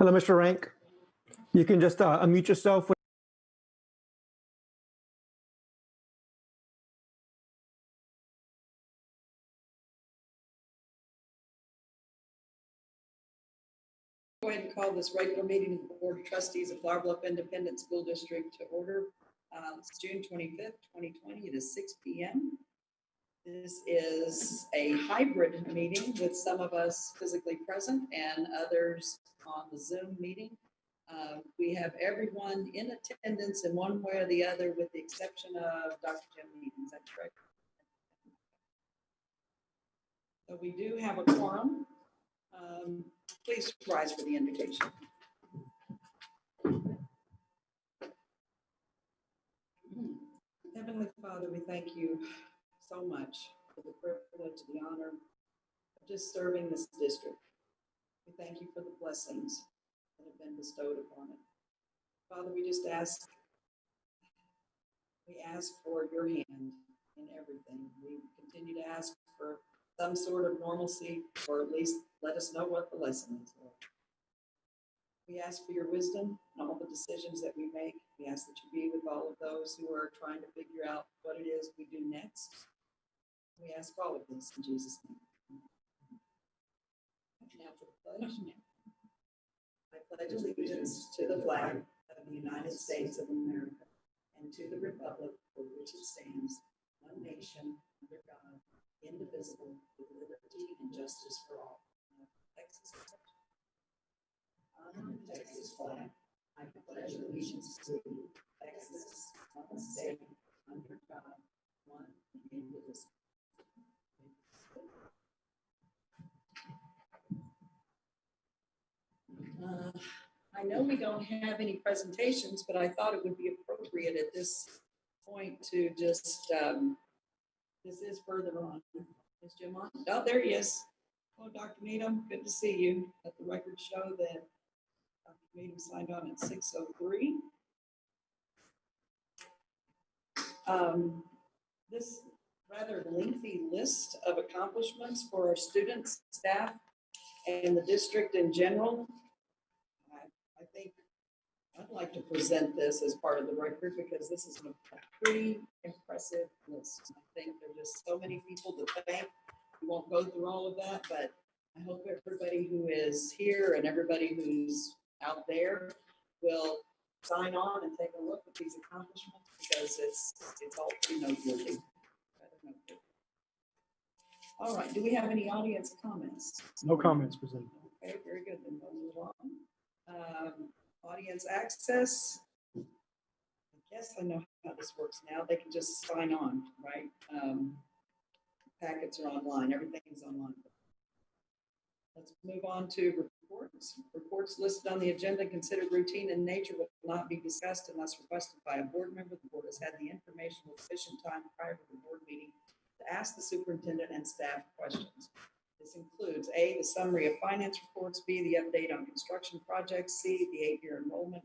Hello, Mr. Rank. You can just unmute yourself. Go ahead and call this regular meeting of the Board of Trustees of Flower Bluff Independent School District to order. It's June 25th, 2020. It is 6 p.m. This is a hybrid meeting with some of us physically present and others on the Zoom meeting. We have everyone in attendance in one way or the other with the exception of Dr. Jim Meeting. Is that correct? So we do have a quorum. Please rise for the invocation. Heavenly Father, we thank you so much for the privilege, the honor of just serving this district. We thank you for the blessings that have been bestowed upon it. Father, we ask for your hand in everything. We continue to ask for some sort of normalcy, or at least let us know what the lesson is, Lord. We ask for your wisdom in all the decisions that we make. We ask that you be with all of those who are trying to figure out what it is we do next. We ask all of this in Jesus' name. Now for the pledge. I pledge allegiance to the flag of the United States of America and to the republic for which it stands, one nation, under God, indivisible, with liberty and justice for all. Texas. On the Texas flag, I pledge allegiance to Texas, one state, under God, one indivisible. I know we don't have any presentations, but I thought it would be appropriate at this point to just, this is further on. Is Jim on? Oh, there he is. Hello, Dr. Needham. Good to see you. Let the record show that Dr. Needham signed on at 6:03. This rather lengthy list of accomplishments for our students, staff, and the district in general. I think I'd like to present this as part of the record because this is a pretty impressive list. I think there are just so many people to thank. We won't go through all of that, but I hope everybody who is here and everybody who's out there will sign on and take a look at these accomplishments because it's all pretty noteworthy. All right, do we have any audience comments? No comments presented. Okay, very good. Then we'll move on. Audience access. I guess I know how this works now. They can just sign on, right? Packets are online. Everything is online. Let's move on to reports. Reports listed on the agenda considered routine in nature will not be discussed unless requested by a board member. The board has had the information with sufficient time prior to the board meeting to ask the superintendent and staff questions. This includes A, the summary of finance reports, B, the update on construction projects, C, the 8-year enrollment,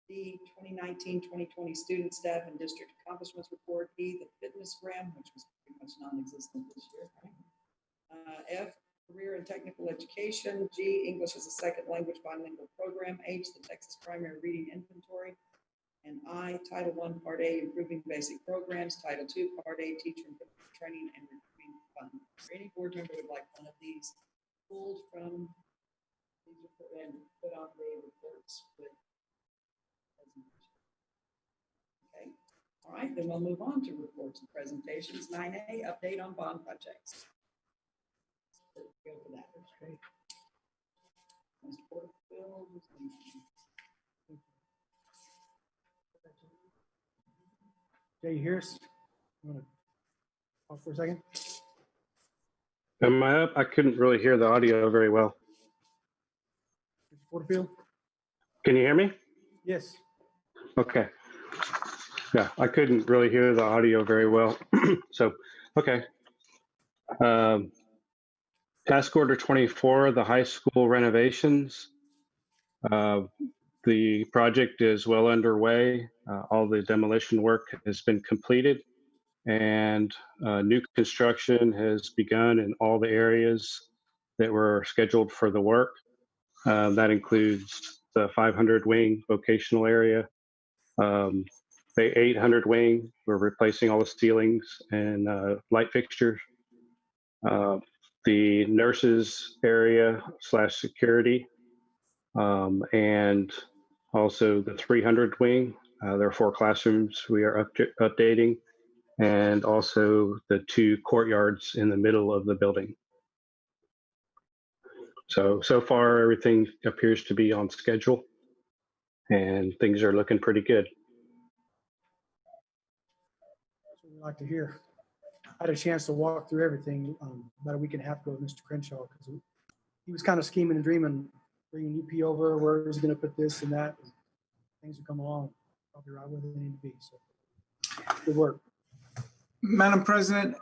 D, 2019-2020 student, staff, and district accomplishments report, E, the fitness gram, which was pretty much non-existent this year, right? F, career and technical education, G, English as a second language bilingual program, H, the Texas primary reading inventory, and I, Title I, Part A, improving basic programs, Title II, Part A, teacher and training and recruiting fund. Any board member would like one of these pulled from and put on the reports with presentation. Okay, all right, then we'll move on to reports and presentations. 9A, update on bond projects. Go for that. Okay. Mr. Porterfield. Jay, you hear us? You want to talk for a second? Am I up? I couldn't really hear the audio very well. Mr. Porterfield? Can you hear me? Yes. Okay. Yeah, I couldn't really hear the audio very well. So, okay. Task Order 24, the high school renovations. The project is well underway. All the demolition work has been completed, and new construction has begun in all the areas that were scheduled for the work. That includes the 500 wing vocational area, the 800 wing. We're replacing all the ceilings and light fixtures. The nurses area / security, and also the 300 wing. There are 4 classrooms we are updating, and also the 2 courtyards in the middle of the building. So far, everything appears to be on schedule, and things are looking pretty good. That's what we like to hear. I had a chance to walk through everything about a week and a half ago with Mr. Crenshaw, because he was kind of scheming and dreaming, bringing UP over, where he's going to put this and that. And things will come along probably right where they need to be. So good work. Madam President,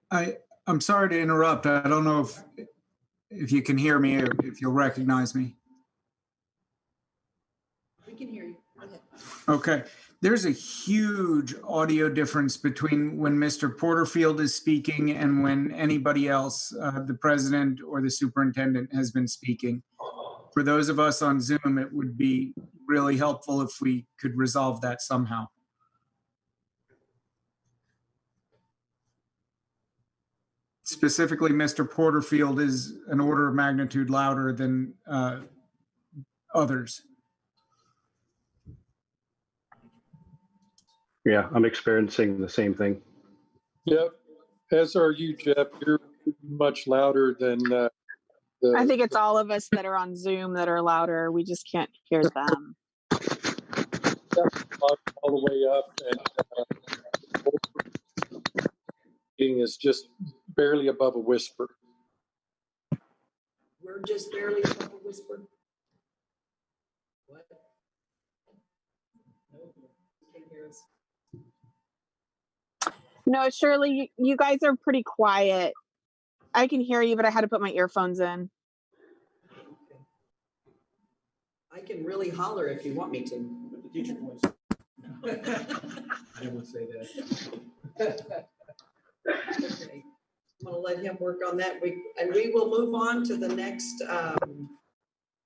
I'm sorry to interrupt. I don't know if you can hear me or if you'll recognize me. We can hear you. Go ahead. Okay. There's a huge audio difference between when Mr. Porterfield is speaking and when anybody else, the president or the superintendent, has been speaking. For those of us on Zoom, it would be really helpful if we could resolve that somehow. Specifically, Mr. Porterfield is an order of magnitude louder than others. Yeah, I'm experiencing the same thing. Yep, as are you, Jeff. You're much louder than I think it's all of us that are on Zoom that are louder. We just can't hear them. all the way up, and is just barely above a whisper. We're just barely above a whisper. What? No, you can't hear us. No, Shirley, you guys are pretty quiet. I can hear you, but I had to put my earphones in. Okay. I can really holler if you want me to. With the teacher voice. I didn't say that. Okay. I'm going to let him work on that. We will move on to the next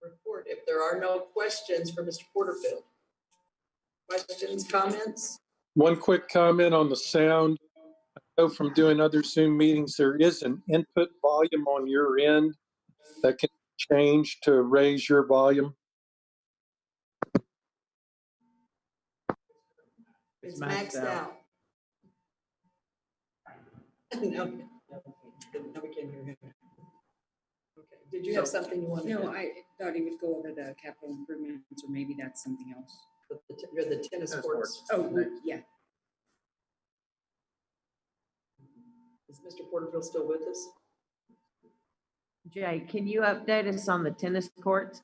report if there are no questions for Mr. Porterfield. Questions, comments? One quick comment on the sound. I know from doing other Zoom meetings, there is an input volume on your end that can change to raise your volume. It's maxed out. No, we can't hear him. Okay. Did you have something you wanted to? No, I thought he would go over the capital improvements, or maybe that's something else. You're the tennis courts. Oh, yeah. Is Mr. Porterfield still with us? Jay, can you update us on the tennis courts?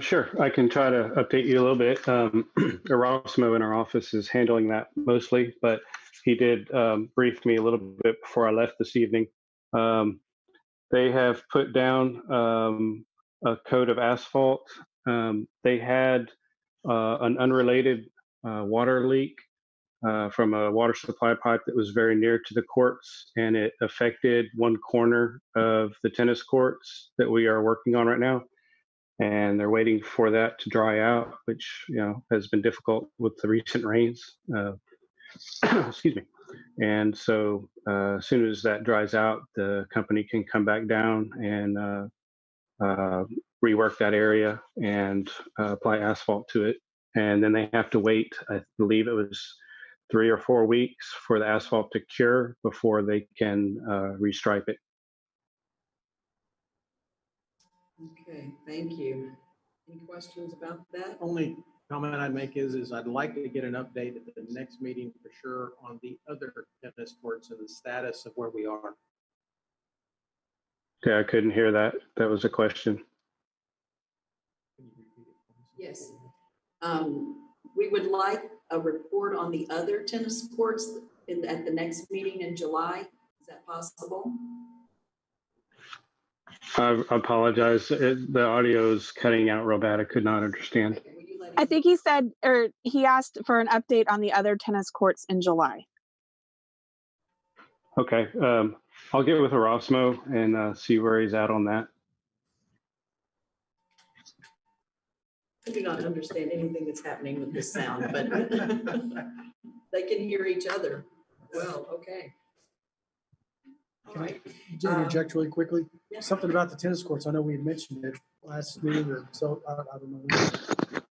Sure, I can try to update you a little bit. Erasmo in our office is handling that mostly, but he did brief me a little bit before I left this evening. They have put down a coat of asphalt. They had an unrelated water leak from a water supply pipe that was very near to the courts, and it affected one corner of the tennis courts that we are working on right now. And they're waiting for that to dry out, which has been difficult with the recent rains. Excuse me. And so as soon as that dries out, the company can come back down and rework that area and apply asphalt to it. And then they have to wait, I believe it was 3 or 4 weeks for the asphalt to cure before they can restripe it. Okay, thank you. Any questions about that? Only comment I'd make is I'd like to get an update at the next meeting for sure on the other tennis courts and the status of where we are. Yeah, I couldn't hear that. That was a question. Yes. We would like a report on the other tennis courts at the next meeting in July. Is that possible? I apologize. The audio is cutting out real bad. I could not understand. Okay, will you let him- I think he said, or he asked for an update on the other tennis courts in July. Okay. I'll get with Erasmo and see where he's at on that. I do not understand anything that's happening with this sound, but they can hear each other. Well, okay. All Can I right. interject really quickly? Yeah. Something about the tennis courts. I know we had mentioned it last meeting or so. I don't know.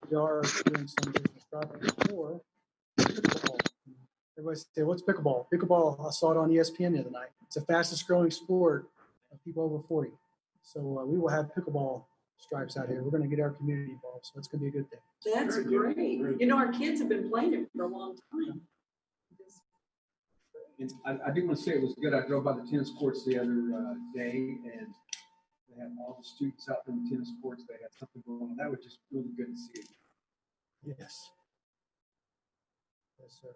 We are doing some business projects for pickleball. Everybody say, what's pickleball? Pickleball, I saw it on ESPN the other night. It's the fastest growing sport of people over 40. So we will have pickleball stripes out here. We're going to get our community involved. So it's going to be a good thing. That's great. You know, our kids have been playing it for a long time. And I do want to say it was good. I drove by the tennis courts the other day, and they had all the students out in the tennis courts. They had something going on. That was just really good to see. Yes. Yes, sir.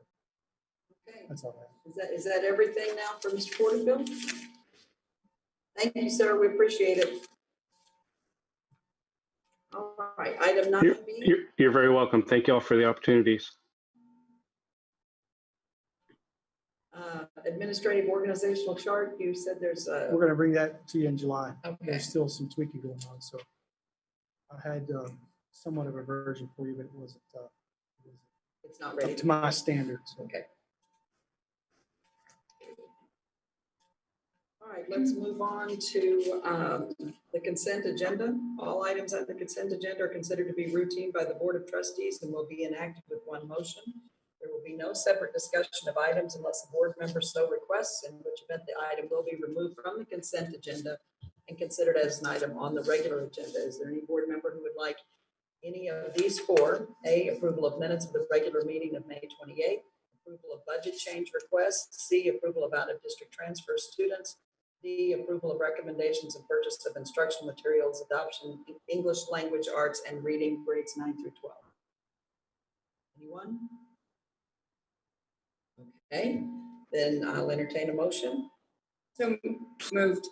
Okay. That's all I have. Is that everything now for Mr. Porterfield? Thank you, sir. We appreciate it. All right, item 9B. You're very welcome. Thank you all for the opportunities. Administrative organizational chart. You said there's a. We're going to bring that to you in July. Okay. There's still some tweaking going on. So I had somewhat of a version for you, but it wasn't It's not ready up to my standards. So. Okay. All right, let's move on to the consent agenda. All items on the consent agenda are considered to be routine by the Board of Trustees and will be enacted with one motion. There will be no separate discussion of items unless a board member so requests, in which event the item will be removed from the consent agenda and considered as an item on the regular agenda. Is there any board member who would like any of these four? A, approval of minutes of the regular meeting of May 28th, approval of budget change requests, C, approval of out-of-district transfer students, D, approval of recommendations and purchase of instructional materials, adoption, English language arts, and reading grades 9 through 12. Anyone? Okay, then I'll entertain a motion. So moved.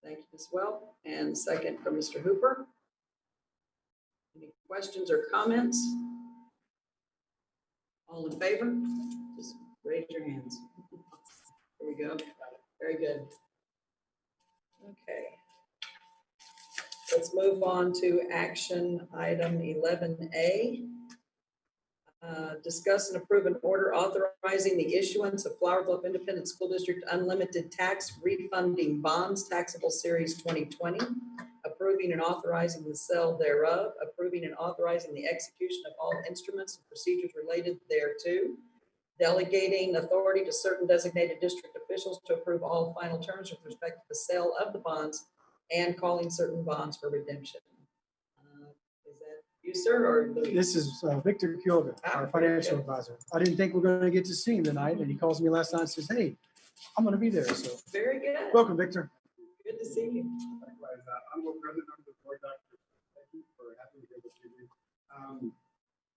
Thank you, Ms. Well, and second from Mr. Hooper. Any questions or comments? All in favor? Just raise your hands. There we go. Very good. Okay. Let's move on to action item 11A. Discuss and approve an order authorizing the issuance of Flower Bluff Independent School District unlimited tax refunding bonds, taxable series 2020, approving and authorizing the sale thereof, approving and authorizing the execution of all instruments and procedures related thereto, delegating authority to certain designated district officials to approve all final terms with respect to the sale of the bonds, and calling certain bonds for redemption. Is that you, sir, or Louis? This is Victor Kyoga, our financial advisor. I didn't think we were going to get to see him tonight, and he calls me last night and says, "Hey, I'm going to be there." So Very good. welcome, Victor. Good to see you. Likewise, I'm the president of the board, Dr. Thank you for having me here this evening.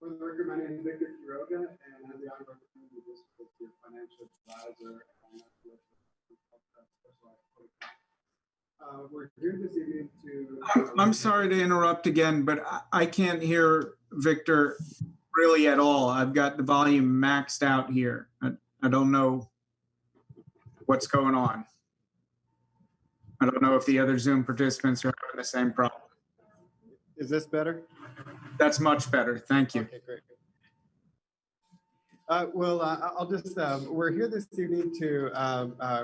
For the record, my name is Victor Quiroga, and I have the honor of representing this as your financial advisor. We're here this evening to. I'm sorry to interrupt again, but I can't hear Victor really at all. I've got the volume maxed out here. I don't know what's going on. I don't know if the other Zoom participants are having the same problem. Is this better? That's much better. Thank you. Okay, great. I'll just, we're here this evening to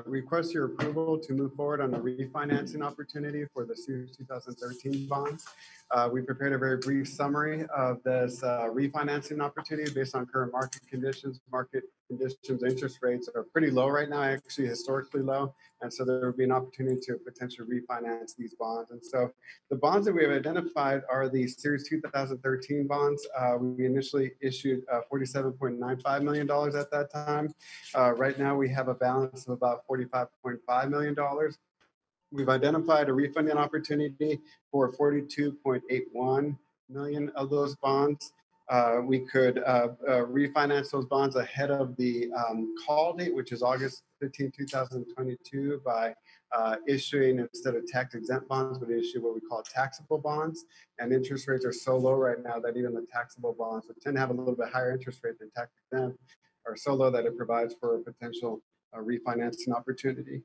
request your approval to move forward on the refinancing opportunity for the Series 2013 bonds. We prepared a very brief summary of this refinancing opportunity based on current market conditions. Market conditions, interest rates are pretty low right now, actually historically low. And so there would be an opportunity to potentially refinance these bonds. And so the bonds that we have identified are the Series 2013 bonds. We initially issued $47.95 million at that time. Right now we have a balance of about $45.5 million. We've identified a refunding opportunity for 42.81 million of those bonds. We could refinance those bonds ahead of the call date, which is August 15, 2022, by issuing, instead of tax-exempt bonds, we issue what we call taxable bonds. And interest rates are so low right now that even the taxable bonds, which tend to have a little bit higher interest rate than tax-exempt, are so low that it provides for a potential refinancing opportunity.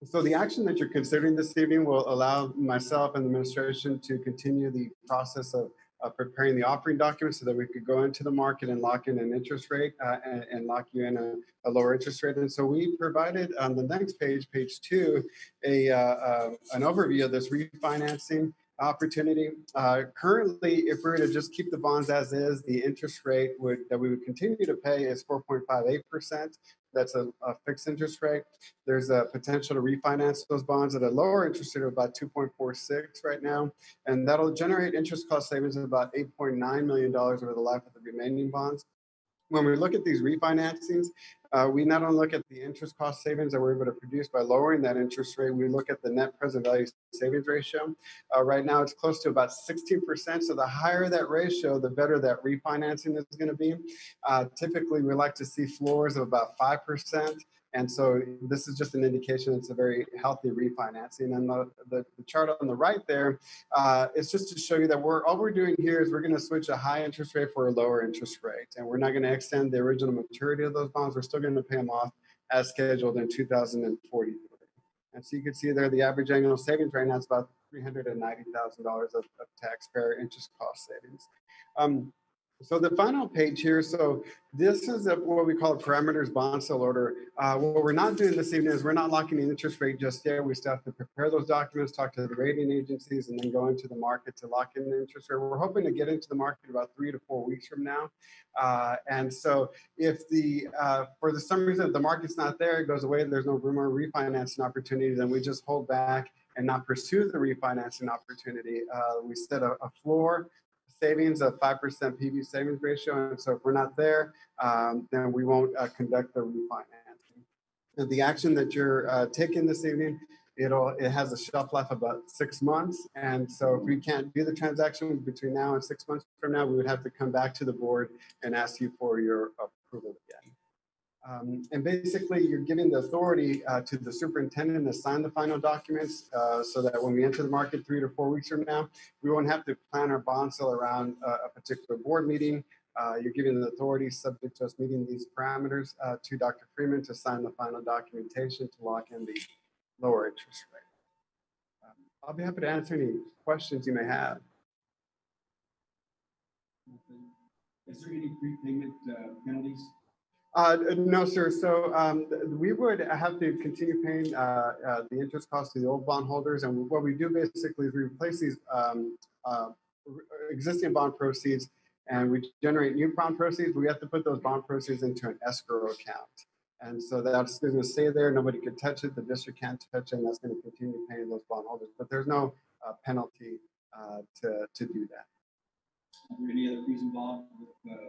So the action that you're considering this evening will allow myself and the administration to continue the process of preparing the offering documents so that we could go into the market and lock in an interest rate and lock you in a lower interest rate. And so we provided on the next page, page 2, an overview of this refinancing opportunity. Currently, if we were to just keep the bonds as is, the interest rate that we would continue to pay is 4.58%. That's a fixed interest rate. There's a potential to refinance those bonds at a lower interest rate of about 2.46 right now. And that'll generate interest cost savings of about $8.9 million over the life of the remaining bonds. When we look at these refinancings, we not only look at the interest cost savings that we're able to produce by lowering that interest rate, we look at the net present value savings ratio. Right now, it's close to about 16%. So the higher that ratio, the better that refinancing is going to be. Typically, we like to see floors of about 5%. And so this is just an indication it's a very healthy refinancing. And the chart on the right there is just to show you that all we're doing here is we're going to switch a high interest rate for a lower interest rate. And we're not going to extend the original maturity of those bonds. We're still going to pay them off as scheduled in 2043. And so you can see there the average annual savings right now is about $390,000 of taxpayer interest cost savings. So the final page here, so this is what we call a parameters bond sale order. What we're not doing this evening is we're not locking the interest rate just yet. We still have to prepare those documents, talk to the rating agencies, and then go into the market to lock in the interest rate. We're hoping to get into the market about 3 to 4 weeks from now. And so if for some reason, if the market's not there, it goes away, there's no room or refinancing opportunity, then we just hold back and not pursue the refinancing opportunity. We set a floor savings of 5% PV savings ratio. And so if we're not there, then we won't conduct the refinancing. And the action that you're taking this evening, it has a shelf life of about 6 months. And so if we can't do the transaction between now and 6 months from now, we would have to come back to the board and ask you for your approval again. And basically, you're giving the authority to the superintendent to sign the final documents so that when we enter the market 3 to 4 weeks from now, we won't have to plan our bond sale around a particular board meeting. You're giving the authority, subject to us meeting these parameters, to Dr. Freeman to sign the final documentation to lock in the lower interest rate. I'll be happy to answer any questions you may have. Is there any prepayment penalties? No, sir. So we would have to continue paying the interest cost to the old bondholders. And what we do basically is we replace these existing bond proceeds and we generate new bond proceeds. We have to put those bond proceeds into an escrow account. And so that's going to stay there. Nobody can touch it. The district can't touch it. And that's going to continue paying those bondholders. But there's no penalty to do that. Are there any other fees involved with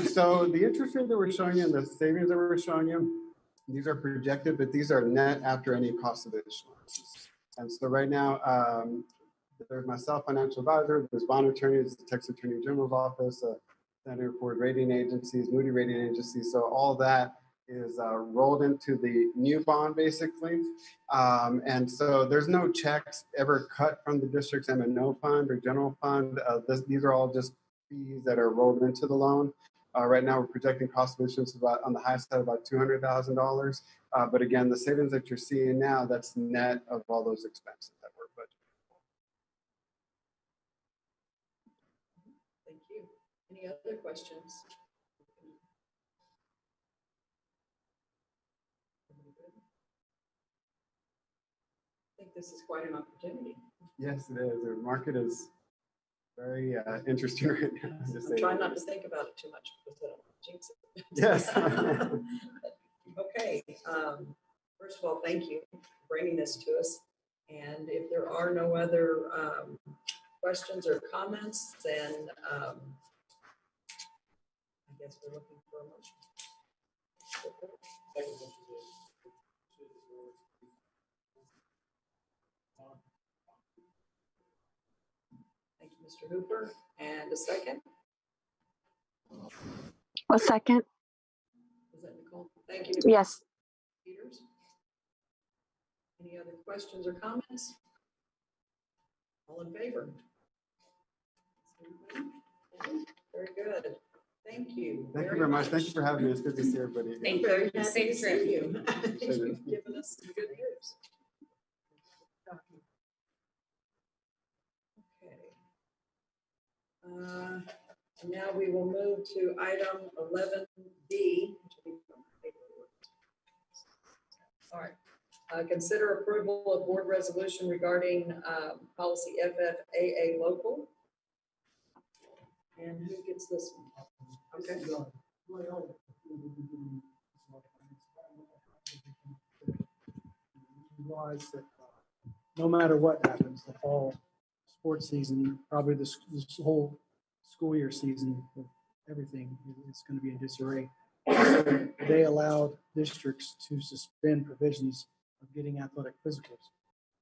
so the interest rate that we're showing you and the savings that we're showing you, these are projected, but these are net after any cost of issuance. And so right now, there's myself, financial advisor, there's bond attorneys, the Texas Attorney General's office, Center for rating agencies, Moody rating agencies. So all that is rolled into the new bond, basically. And so there's no checks ever cut from the district's M&O fund or general fund. These are all just fees that are rolled into the loan. Right now, we're projecting cost of issuance about, on the high side, about $200,000. But again, the savings that you're seeing now, that's net of all those expenses that we're budgeting for. Thank you. Any other questions? I think this is quite an opportunity. Yes, it is. The market is very interesting right now. I'm trying not to think about it too much because I don't want to jinx it. Yes. Okay. First of all, thank you for bringing this to us. And if there are no other questions or comments, then I guess we're looking for a motion. Thank you, Mr. Hooper. And a second? A second. Was that Nicole? Thank you. Yes. Peters? Any other questions or comments? All in favor? Very good. Thank you. Thank you very much. Thank you for having me. It's good to see everybody. again. Thank Very you. happy to Safe see trip. you. You've given us some good news. Okay. Now we will move to item 11B. All right. Consider approval of board resolution regarding policy FFAA local. And who gets this one? Okay. Realize that no matter what happens, the fall sports season, probably this whole school year season, with everything is going to be in disarray. They allowed districts to suspend provisions of getting athletic physicals.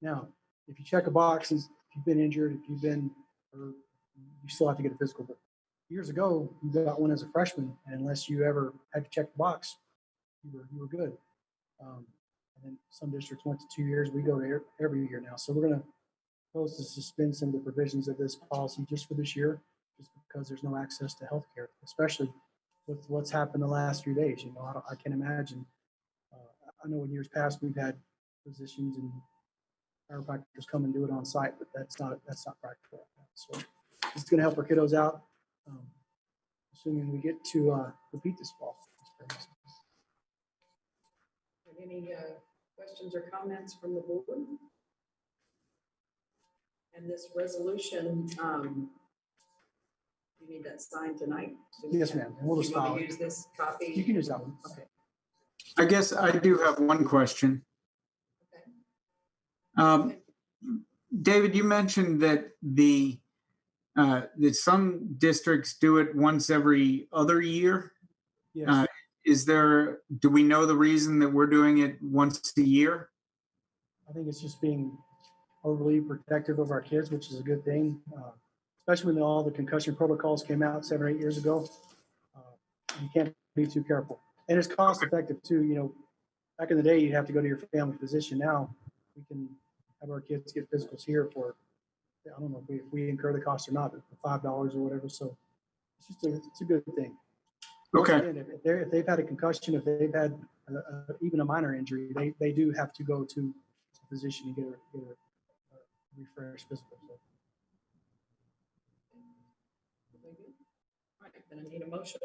Now, if you check a box, if you've been injured, if you've been, or you still have to get a physical. But years ago, you got one as a freshman, and unless you ever had to check the box, you were good. And then some districts went to 2 years. We go to every year now. So we're going to propose to suspend some of the provisions of this policy just for this year, just because there's no access to healthcare, especially with what's happened the last few days. You know, I can't imagine. I know in years past we've had physicians and chiropractors come and do it on site, but that's not practical. So it's going to help our kiddos out, assuming we get to repeat this fall. Any questions or comments from the board? And this resolution, you need that signed tonight? Yes, ma'am. And we'll just You want file to it. use this copy? You can use that one. Okay. I guess I do have one question. David, you mentioned that that some districts do it once every other year. Yes. Do we know the reason that we're doing it once a year? I think it's just being overly protective of our kids, which is a good thing, especially when all the concussion protocols came out 7 or 8 years ago. You can't be too careful. And it's cost effective too. You know, back in the day, you'd have to go to your family physician. Now we can have our kids get physicals here for, I don't know if we incur the cost or not, but for $5 or whatever. So it's a good thing. Okay. Again, if they've had a concussion, if they've had even a minor injury, they do have to go to a physician and get a refresh physical. So. All right, then I need a motion.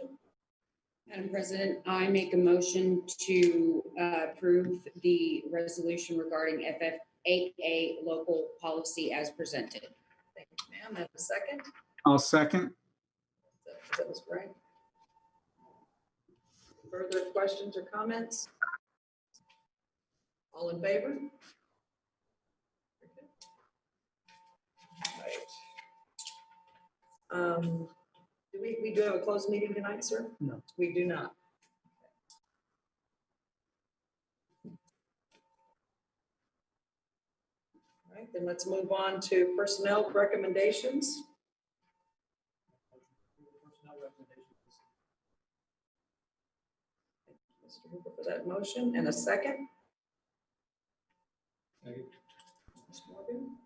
Madam President, I make a motion to approve the resolution regarding FFAA local policy as presented. Thank you, ma'am. Have a second? I'll second. That was great. Further questions or comments? All in favor? Right. Do we do have a closed meeting tonight, sir? No. We do not. All right, then let's move on to personnel recommendations. Mr. Hooper for that motion, and a second. Second. Ms. Morgan.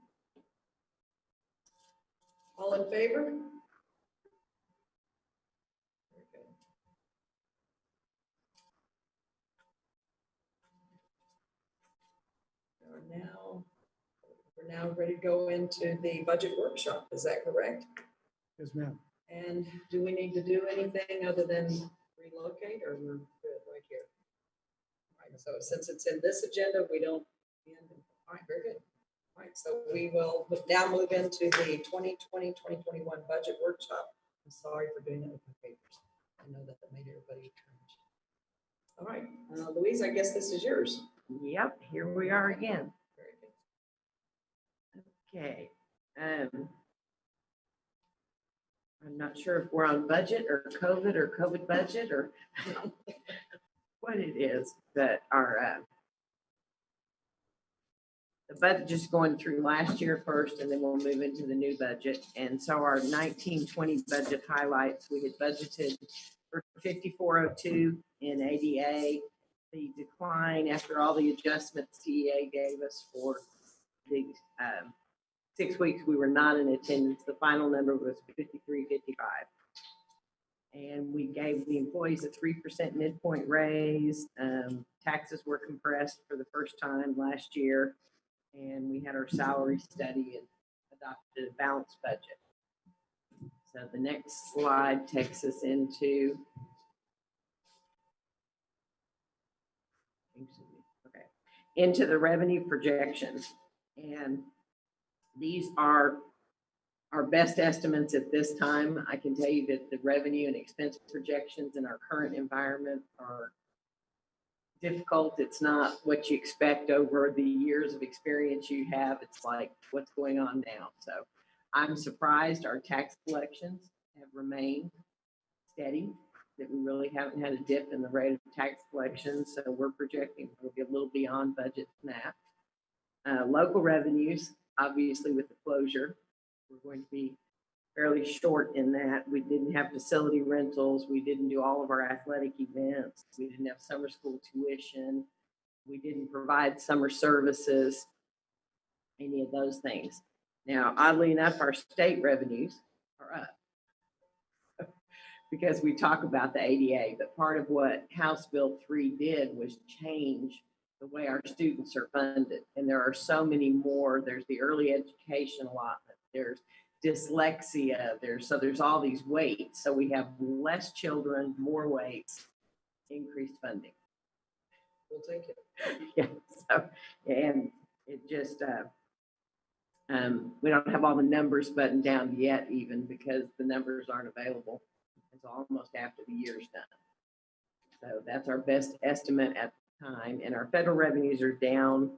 All in favor? Very good. We're now ready to go into the budget workshop. Is that correct? Yes, ma'am. And do we need to do anything other than relocate, or we're good right here? All right, so since it's in this agenda, we don't. All right, very good. All right, so we will now move into the 2020-2021 budget workshop. I'm sorry for doing that with my papers. I know that made everybody cringe. All right, Louise, I guess this is yours. Yep, here we are again. Very good. Okay. I'm not sure if we're on budget or COVID budget or what it is, but our the budget just going through last year first, and then we'll move into the new budget. And so our 1920 budget highlights, we had budgeted for 5402 in ADA. The decline after all the adjustments CEA gave us for the 6 weeks we were not in attendance, the final number was 5355. And we gave the employees a 3% midpoint raise. Taxes were compressed for the first time last year. And we had our salary study and adopted a balanced budget. So the next slide takes us into the revenue projections. And these are our best estimates at this time. I can tell you that the revenue and expense projections in our current environment are difficult. It's not what you expect over the years of experience you have. It's like what's going on now. So I'm surprised our tax collections have remained steady, that we really haven't had a dip in the rate of tax collections. So we're projecting we'll be a little beyond budget than that. Local revenues, obviously with the closure, we're going to be fairly short in that. We didn't have facility rentals. We didn't do all of our athletic events. We didn't have summer school tuition. We didn't provide summer services, any of those things. Now, oddly enough, our state revenues are up because we talk about the ADA, but part of what House Bill 3 did was change the way our students are funded. And there are so many more. There's the early education allotment. There's dyslexia. There's all these weights. So we have less children, more weights, increased funding. We'll take it. Yeah. So, and it just, we don't have all the numbers buttoned down yet, even because the numbers aren't available. It's almost after the year's done. So that's our best estimate at the time. And our federal revenues are down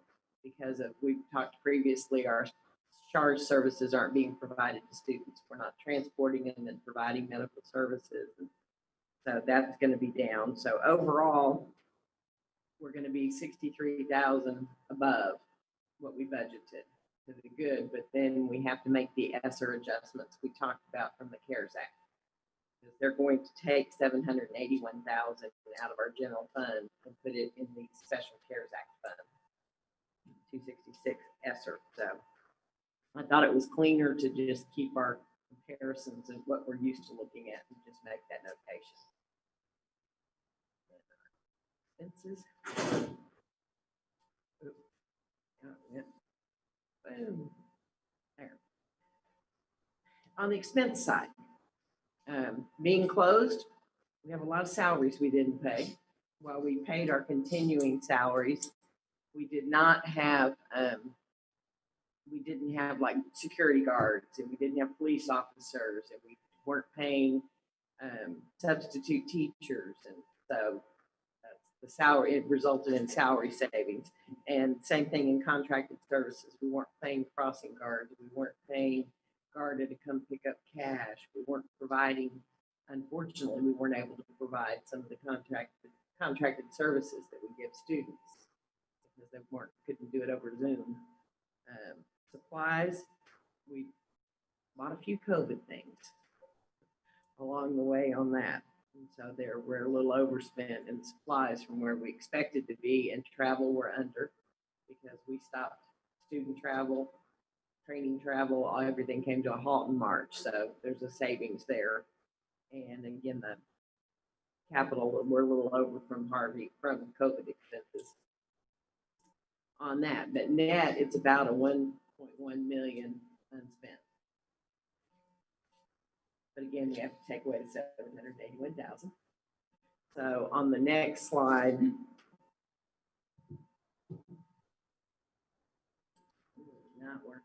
because of, we've talked previously, our charge services aren't being provided to students. We're not transporting them and providing medical services. And so that's going to be down. So overall, we're going to be 63,000 above what we budgeted to the good, but then we have to make the ESSER adjustments we talked about from the CARES Act. Because they're going to take 781,000 out of our general fund and put it in the special CARES Act fund, 266 ESSER. So I thought it was cleaner to just keep our comparisons of what we're used to looking at and just make that notation. Expenses. Oh, yeah. Boom. There. On the expense side, being closed, we have a lot of salaries we didn't pay. While we paid our continuing salaries, we did not have, we didn't have like security guards, and we didn't have police officers, and we weren't paying substitute teachers. And so the salary, it resulted in salary savings. And same thing in contracted services. We weren't paying crossing guards. We weren't paying Garda to come pick up cash. We weren't providing, unfortunately, we weren't able to provide some of the contracted services that we give students because they couldn't do it over Zoom. Supplies, we bought a few COVID things along the way on that. And so we're a little overspent in supplies from where we expected to be, and travel we're under because we stopped student travel, training travel, everything came to a halt in March. So there's a savings there. And again, the capital, we're a little over from COVID expenses on that. But net, it's about a 1.1 million unspent. But again, we have to take away the 781,000. So on the next slide, not working.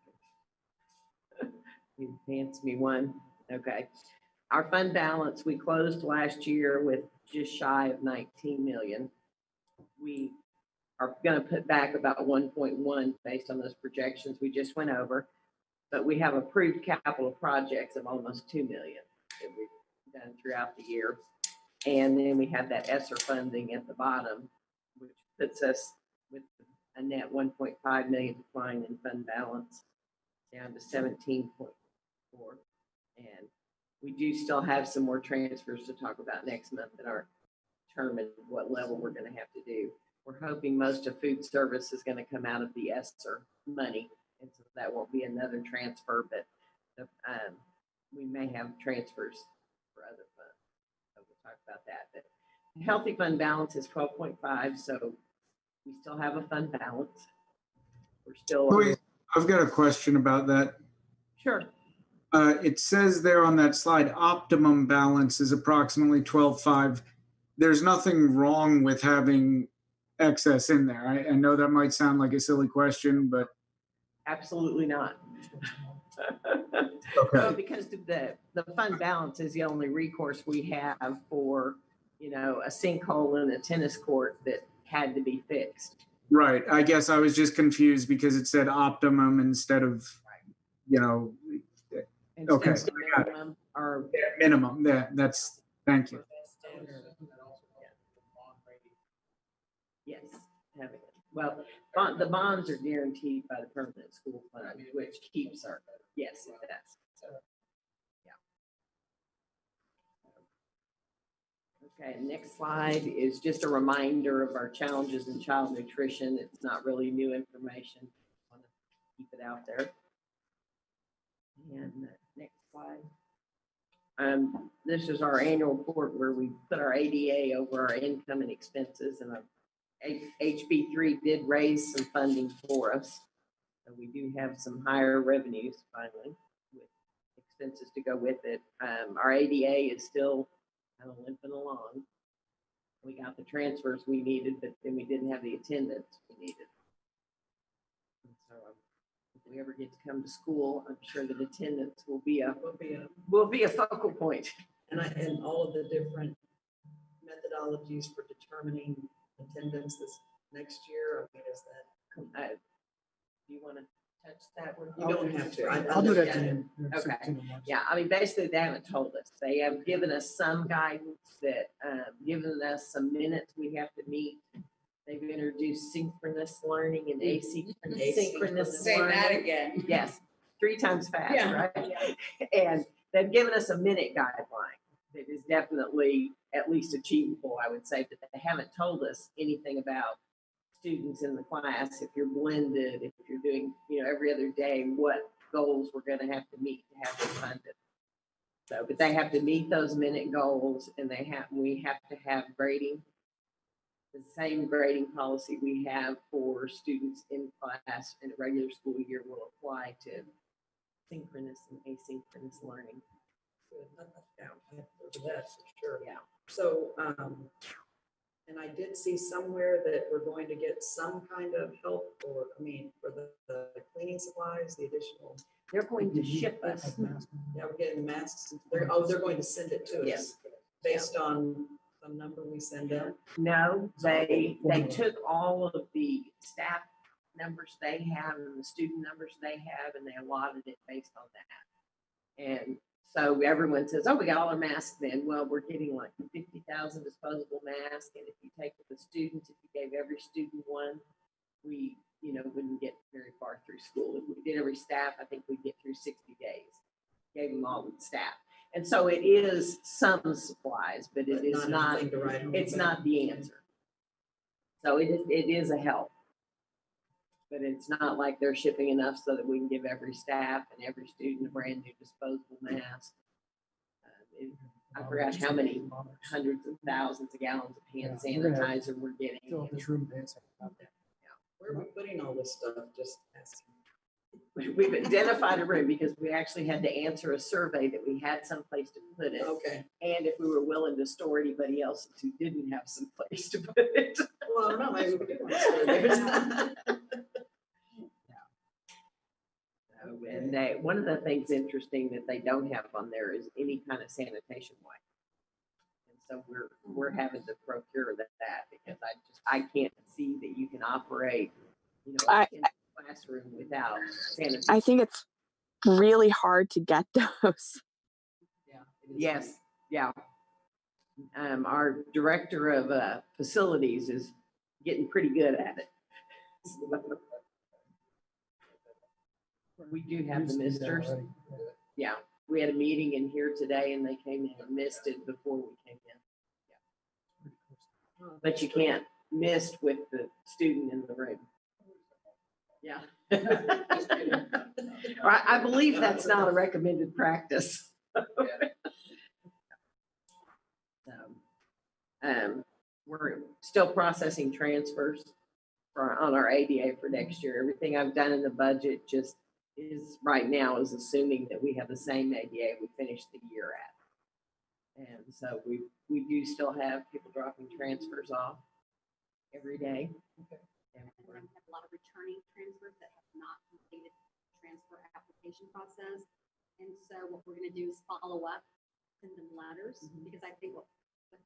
You advance me one. Okay. Our fund balance, we closed last year with just shy of 19 million. We are going to put back about 1.1 based on those projections we just went over. But we have approved capital projects of almost 2 million that we've done throughout the year. And then we have that ESSER funding at the bottom, which puts us with a net 1.5 million decline in fund balance down to 17.4. And we do still have some more transfers to talk about next month that aren't determined what level we're going to have to do. We're hoping most of food service is going to come out of the ESSER money. And so that won't be another transfer, but we may have transfers for other funds. about that. But healthy fund balance is 12.5, so we still have a fund balance. We're still. Wait, I've got a question about that. Sure. It says there on that slide, optimum balance is approximately 12.5. There's nothing wrong with having excess in there. I know that might sound like a silly question, but. Absolutely not. Okay. Well, because the fund balance is the only recourse we have for, you know, a sinkhole in a tennis court that had to be fixed. Right. I guess I was just confused because it said optimum instead of, you know, okay. Instead of I got it. minimum or Yeah, minimum. That's, thank you. yes, having it. Well, the bonds are guaranteed by the permanent school fund, which keeps our, yes, it does. So, yeah. Okay, next slide is just a reminder of our challenges in child nutrition. It's not really new information. I want to keep it out there. And next slide. This is our annual report where we put our ADA over our income and expenses, and our HB3 did raise some funding for us. So we do have some higher revenues finally with expenses to go with it. Our ADA is still kind of limping along. We got the transfers we needed, but then we didn't have the attendance we needed. And so if we ever get to come to school, I'm sure that attendance will be a focal point. And all of the different methodologies for determining attendance this next year. I mean, is that? Do you want to touch that one? You don't have to. I'll do that to him. Okay. Yeah, I mean, basically, they haven't told us. They have given us some guidance that, given us some minutes we have to meet. They've introduced synchronous learning and asynchronous Say learning. that again. Yes, 3 times fast, Yeah. right? And they've given us a minute guideline that is definitely at least achievable, I would say, but they haven't told us anything about students in the class, if you're blended, if you're doing, you know, every other day, what goals we're going to have to meet to have them funded. So, but they have to meet those minute goals, and we have to have grading. The same grading policy we have for students in class in a regular school year will apply to synchronous and asynchronous learning. Yeah, that's for sure. Yeah. So, and I did see somewhere that we're going to get some kind of help for the cleaning supplies, the additional. They're going to ship us. Yeah, we're getting masks. They're going to send it to us. Yes. Based on some number we send them. No, they took all of the staff numbers they have and the student numbers they have, and they allotted it based on that. And so everyone says, oh, we got all our masks then. Well, we're getting like 50,000 disposable masks. And if you take the students, if you gave every student one, we, you know, wouldn't get very far through school. If we did every staff, I think we'd get through 60 days. Gave them all the staff. And so it is some supplies, but it is not, it's not the answer. So it is a help. But it's not like they're shipping enough so that we can give every staff and every student a brand new disposable mask. I forgot how many hundreds of thousands of gallons of hand sanitizer we're getting. Fill this room. Where are we putting all this stuff? Just asking. We've identified a room because we actually had to answer a survey that we had someplace to put it. Okay. And if we were willing to store anybody else who didn't have some place to put it. Well, I don't know, maybe we could store there. And one of the things interesting that they don't have on there is any kind of sanitation wipe. And so we're having to procure that because I can't see that you can operate, you know, in a classroom without sanitation. I think it's really hard to get those. Yeah. Yes. Yeah. Our director of facilities is getting pretty good at it. We do have the misters. Yeah, we had a meeting in here today and they came in and misted before we came in. Yeah. But you can't mist with the student in the room. Yeah. I believe that's not a recommended practice. We're still processing transfers on our ADA for next year. Everything I've done in the budget just is right now is assuming that we have the same ADA we finished the year at. And so we do still have people dropping transfers off every day. And we're going to have a lot of returning transfers that have not completed the transfer application process. And so what we're going to do is follow up, send them letters, because I think what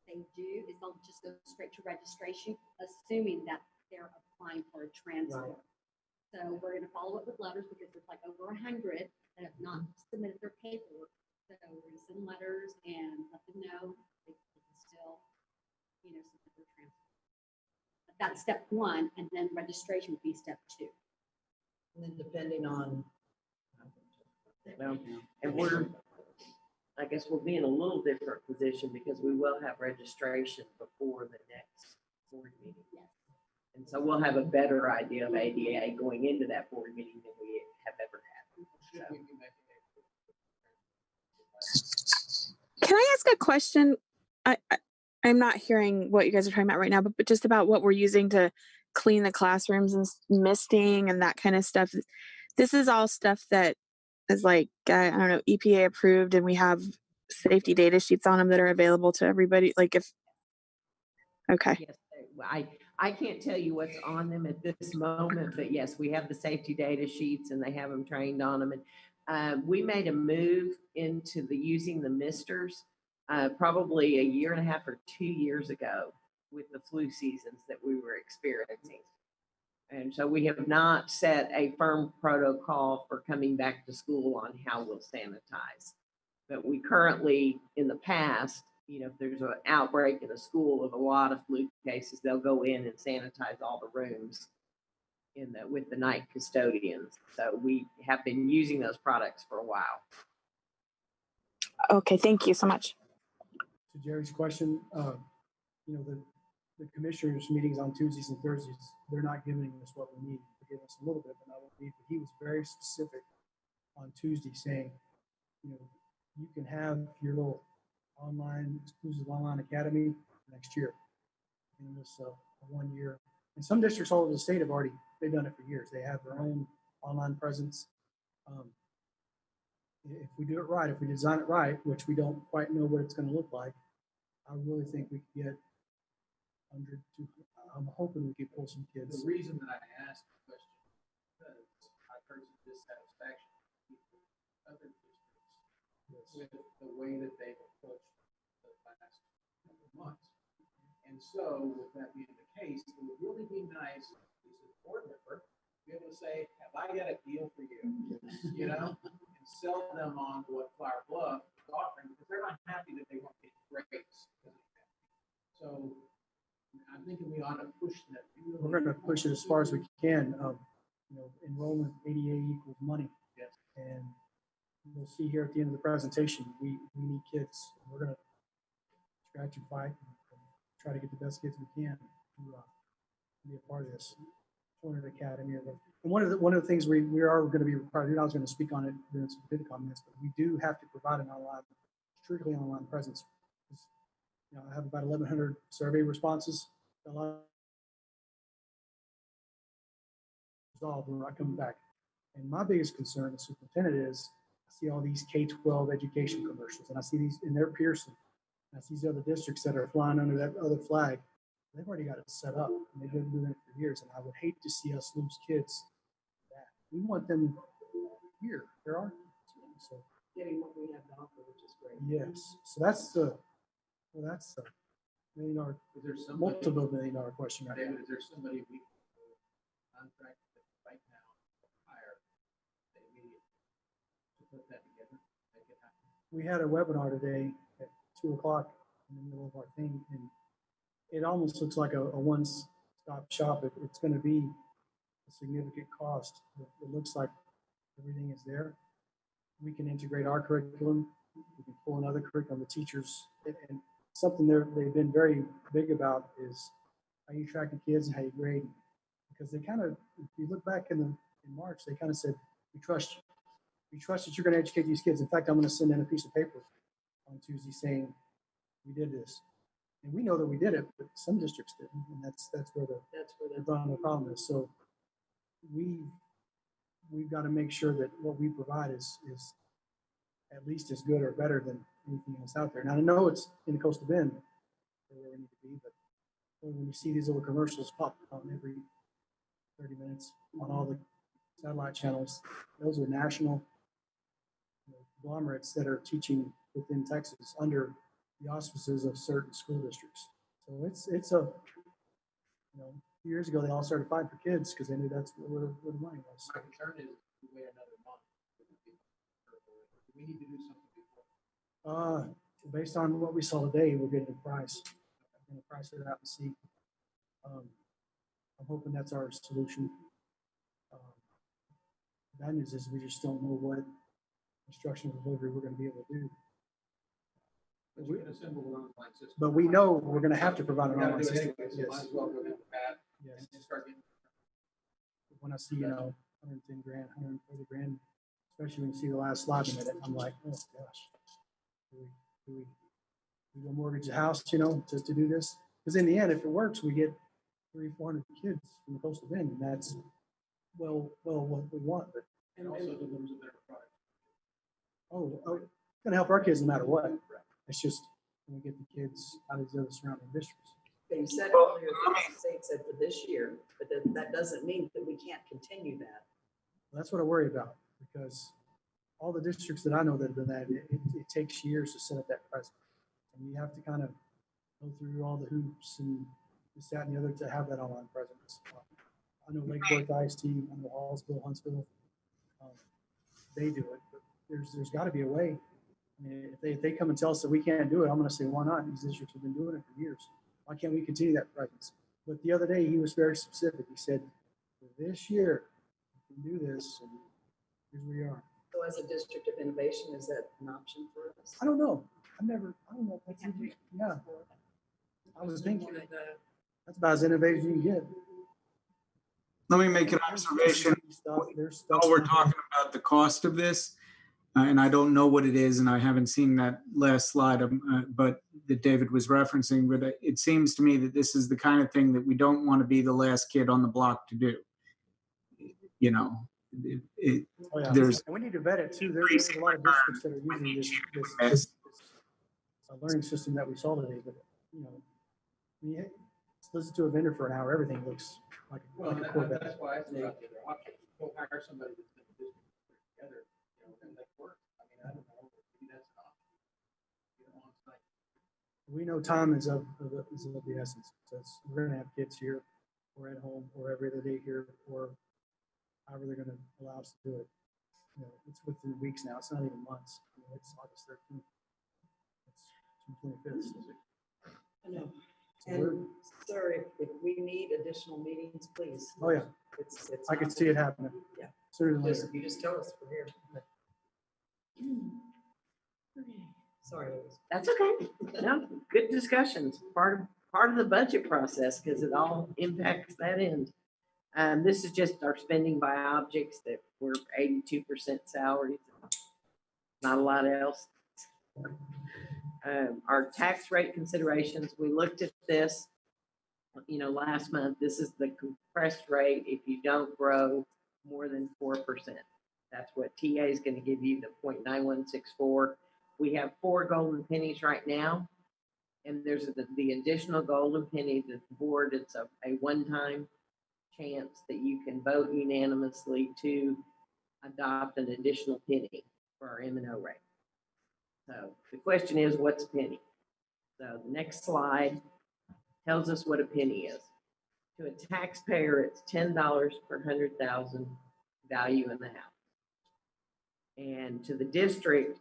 they do is they'll just go straight to registration, assuming that they're applying for a transfer. Right. So we're going to follow up with letters because there's like over 100 that have not submitted their paperwork. So we're going to send letters and let them know they can still, submit their transfer. But that's step one, and then registration would be step two. And then depending on. Well, and I guess we'll be in a little different position because we will have registration before the next board meeting. Yes. And so we'll have a better idea of ADA going into that board meeting than we have ever had. So. Can I ask a question? I'm not hearing what you guys are talking about right now, but just about what we're using to clean the classrooms and misting and that kind of stuff. This is all stuff that is like, I don't know, EPA approved, and we have safety data sheets on them that are available to everybody. Like okay. Yes, I can't tell you what's on them at this moment, but yes, we have the safety data sheets and they have them trained on them. And we made a move into using the misters probably a year and a half or 2 years ago with the flu seasons that we were experiencing. And so we have not set a firm protocol for coming back to school on how we'll sanitize. But we currently, in the past, if there's an outbreak in a school of a lot of flu cases, they'll go in and sanitize all the rooms with the night custodians. So we have been using those products for a while. Okay, thank you so much. To Jerry's question, the commissioners' meetings on Tuesdays and Thursdays, they're not giving us what we need. They give us a little bit, but not what we need. But he was very specific on Tuesday saying, you can have your little exclusive online academy next year. And this 1 year. And some districts all over the state they've done it for years. They have their own online presence. If we do it right, if we design it right, which we don't quite know what it's going to look like, I really think we could get 100 to, I'm hoping we could pull some kids. The reason that I asked the question is because I've heard some dissatisfaction from other districts with the way that they've approached the last couple of months. And so, with that being the case, it would really be nice as a board member to be able to say, have I got a deal for you? And sell them on what Flower Bluff is offering, because they're not happy that they won't get grades. So I'm thinking we ought to push that. We're going to push it as far as we can. Enrollment ADA equals money. Yes. And we'll see here at the end of the presentation, we need kids. We're going to scratch and fight and try to get the best kids we can to be a part of this academy. And one of the things we are going to be required, I was going to speak on it during some bid comments, but we do have to provide an strictly online presence. I have about 1,100 survey responses. A lot resolved when I come back. And my biggest concern as superintendent is I see all these K-12 education commercials, and I see these, and they're Pearson. And I see these other districts that are flying under that other flag. They've already got it set up, and they've been doing it for years. And I would hate to see us lose kids. We want them here. There are. So Getting what we have to offer, which is great. yes. So that's the $1 million, multiple $1 million question right David, now. is there somebody we can contract right now hire immediately to put that together, make it happen? We had a webinar today at 2:00 in the middle of our thing, and it almost looks like a one-stop shop. It's going to be a significant cost. It looks like everything is there. We can integrate our curriculum. We can pull another curriculum, the teachers, and something they've been very big about is how you track the kids and how you grade them. Because they kind of, if you look back in March, they kind of said, we trust you. We trust that you're going to educate these kids. In fact, I'm going to send in a piece of paper on Tuesday saying, we did this. And we know that we did it, but some districts didn't, and that's where the problem is. So we've got to make sure that what we provide is at least as good or better than anything else out there. Now, I know it's in the Coastal Bend where we need to be, but when you see these little commercials pop on every 30 minutes on all the satellite channels, those are national conglomerates that are teaching within Texas under the auspices of certain school districts. So it's a, a few years ago, they all started fighting for kids because they knew that's where the money was. My concern is if we wait another month. We need to do something before. Based on what we saw today, we're getting a price. I'm going to price it out and see. I'm hoping that's our solution. The bad news is we just don't know what instructional delivery we're going to be able to do. But you can assemble an online system. But we know we're going to have to provide an We gotta online do it system. anyway, so might as well go down the path Yes. and start getting. When I see, 110 grand, 130 grand, especially when you see the last slide in it, I'm like, oh gosh, do we go mortgage a house, to do this? Because in the end, if it works, we get 300-400 kids from the Coastal Bend, and that's well what we want. But And also delivers a better product. it's going to help our kids no matter what. It's just when we get the kids out of the other surrounding districts. They said earlier that the state said for this year, but that doesn't mean that we can't continue that. That's what I worry about, because all the districts that I know that have done that, it takes years to set up that presence. And you have to kind of go through all the hoops and this, that, and the other to have that online presence. I know Lake Worth ISD, I know Hallsville, Huntsville, they do it, but there's got to be a way. I mean, if they come and tell us that we can't do it, I'm going to say, why not? These districts have been doing it for years. Why can't we continue that presence? But the other day, he was very specific. He said, for this year, we can do this, and here's where we are. So as a district of innovation, is that an option for us? I don't know. I don't know if that's easy. Yeah. I was thinking that's about as innovative as you can get. Let me make an observation. There's While we're talking about the cost of this, and I don't know what it is, and I haven't seen that last slide, but that David was referencing, but it seems to me that this is the kind of thing that we don't want to be the last kid on the block to do. Oh, yeah. There's And we need to vet it too. There's a lot of districts that are using this learning system that we saw today, but listen to a vendor for an hour, everything looks like Well, a core bet. that's why I threw out the other option. Go hire somebody that's going to do this together, and that works. I mean, I don't know, maybe that's an option. On site. We know time is of the essence. So we're going to have kids here, or at home, or every other day here, or however they're going to allow us to do it. It's within weeks now. It's not even months. It's August 13th. It's June 25th. I know. So And sir, if we need additional meetings, please. Oh, yeah. It's I can see it happening. Yeah. Sooner than later. You just tell us we're here. Sorry, Louise. That's okay. No, good discussions. Part of the budget process, because it all impacts that end. This is just our spending by objects that we're 82% salaries. Not a lot else. Our tax rate considerations, we looked at this, last month. This is the compressed rate if you don't grow more than 4%. That's what TA is going to give you, the 0.9164. We have 4 golden pennies right now, and there's the additional golden penny that the board, it's a one-time chance that you can vote unanimously to adopt an additional penny for our M&O rate. So the question is, what's a penny? So the next slide tells us what a penny is. To a taxpayer, it's $10 per 100,000 value in the house. And to the district,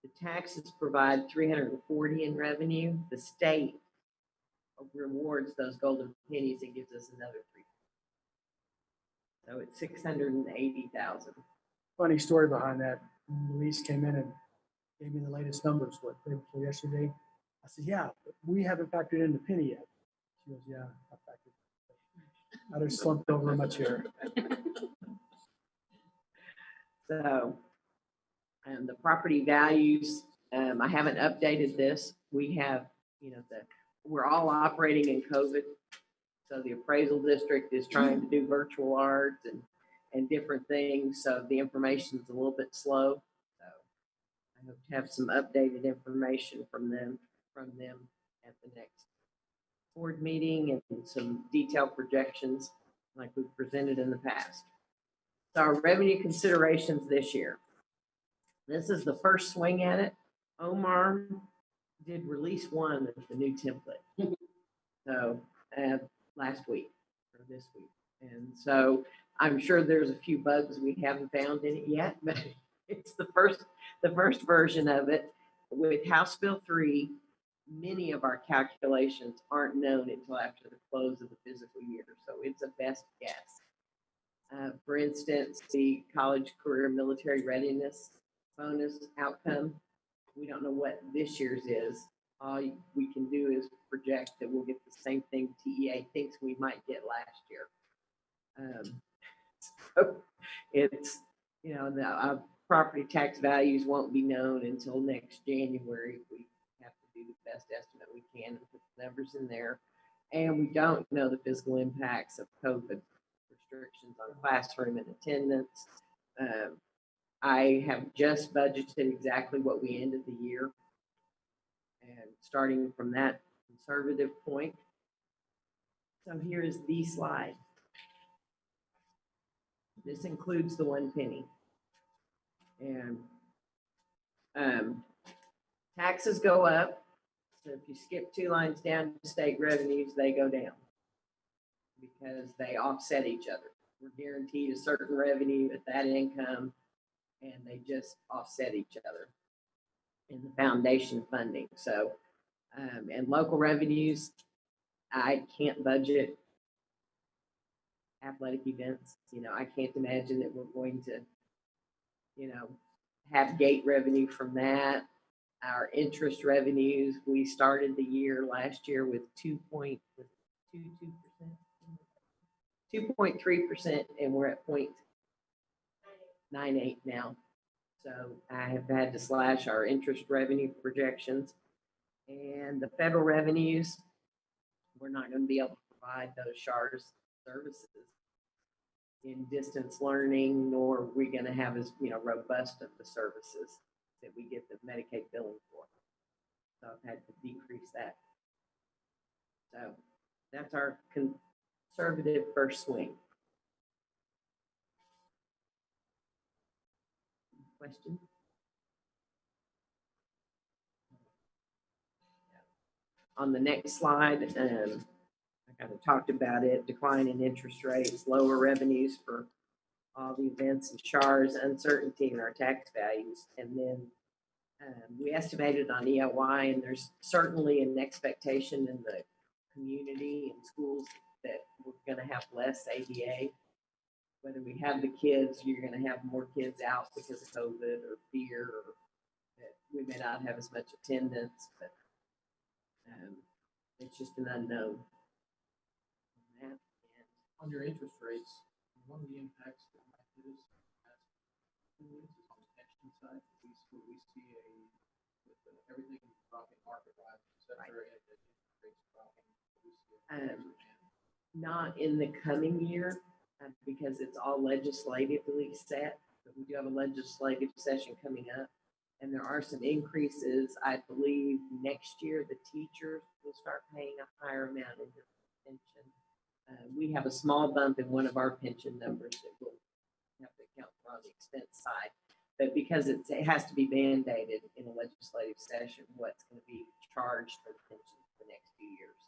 the taxes provide 340 in revenue. The state rewards those golden pennies and gives us another 3. So it's 680,000. Funny story behind that. Louise came in and gave me the latest numbers, day before yesterday. I said, yeah, but we haven't factored in the penny yet. She goes, yeah, I factored. I just slumped over in my chair. So, the property values, I haven't updated this. We have, the we're all operating in COVID. So the appraisal district is trying to do virtual art and different things. So the information is a little bit slow. So I hope to have some updated information from them at the next board meeting and some detailed projections like we've presented in the past. So our revenue considerations this year. This is the first swing at it. Omar did release one of the new template. So last week or this week. And so I'm sure there's a few bugs we haven't found in it yet, but it's the first version of it. With House Bill 3, many of our calculations aren't known until after the close of the fiscal year. So it's a best guess. For instance, the college career military readiness bonus outcome, we don't know what this year's is. All we can do is project that we'll get the same thing TEA thinks we might get last year. So it's, the property tax values won't be known until next January. We have to do the best estimate we can and put the numbers in there. And we don't know the physical impacts of COVID restrictions on classroom and attendance. I have just budgeted exactly what we ended the year. And starting from that conservative point. So here is the slide. This includes the 1 penny. And taxes go up. So if you skip 2 lines down to state revenues, they go down because they offset each other. We're guaranteed a certain revenue at that income, and they just offset each other in the foundation funding. So, and local revenues, I can't budget athletic events. I can't imagine that we're going to, have gate revenue from that. Our interest revenues, we started the year last year with 2.3%, and we're at 0.98 now. So I have had to slash our interest revenue projections. And the federal revenues, we're not going to be able to provide those SHARS services in distance learning, nor are we going to have as robust of the services that we get the Medicaid billing for. So I've had to decrease that. So that's our conservative first swing. Question? On the next slide, I kind of talked about it, decline in interest rates, lower revenues for all the events and SHARS, uncertainty in our tax values. And then we estimated on EOY, and there's certainly an expectation in the community and schools that we're going to have less ADA. Whether we have the kids, you're going to have more kids out because of COVID or fear, or that we may not have as much attendance, but it's just an unknown. On your interest rates, one of the impacts that might hit us is on the pension side. We see with everything dropping market-wise, et cetera, and the interest rates dropping. Not in the coming year, because it's all legislatively set. But we do have a legislative session coming up, and there are some increases. I believe next year the teachers will start paying a higher amount in their pension. We have a small bump in one of our pension numbers that we'll have to account for on the expense side. But because it has to be mandated in a legislative session, what's going to be charged for the pension for the next few years.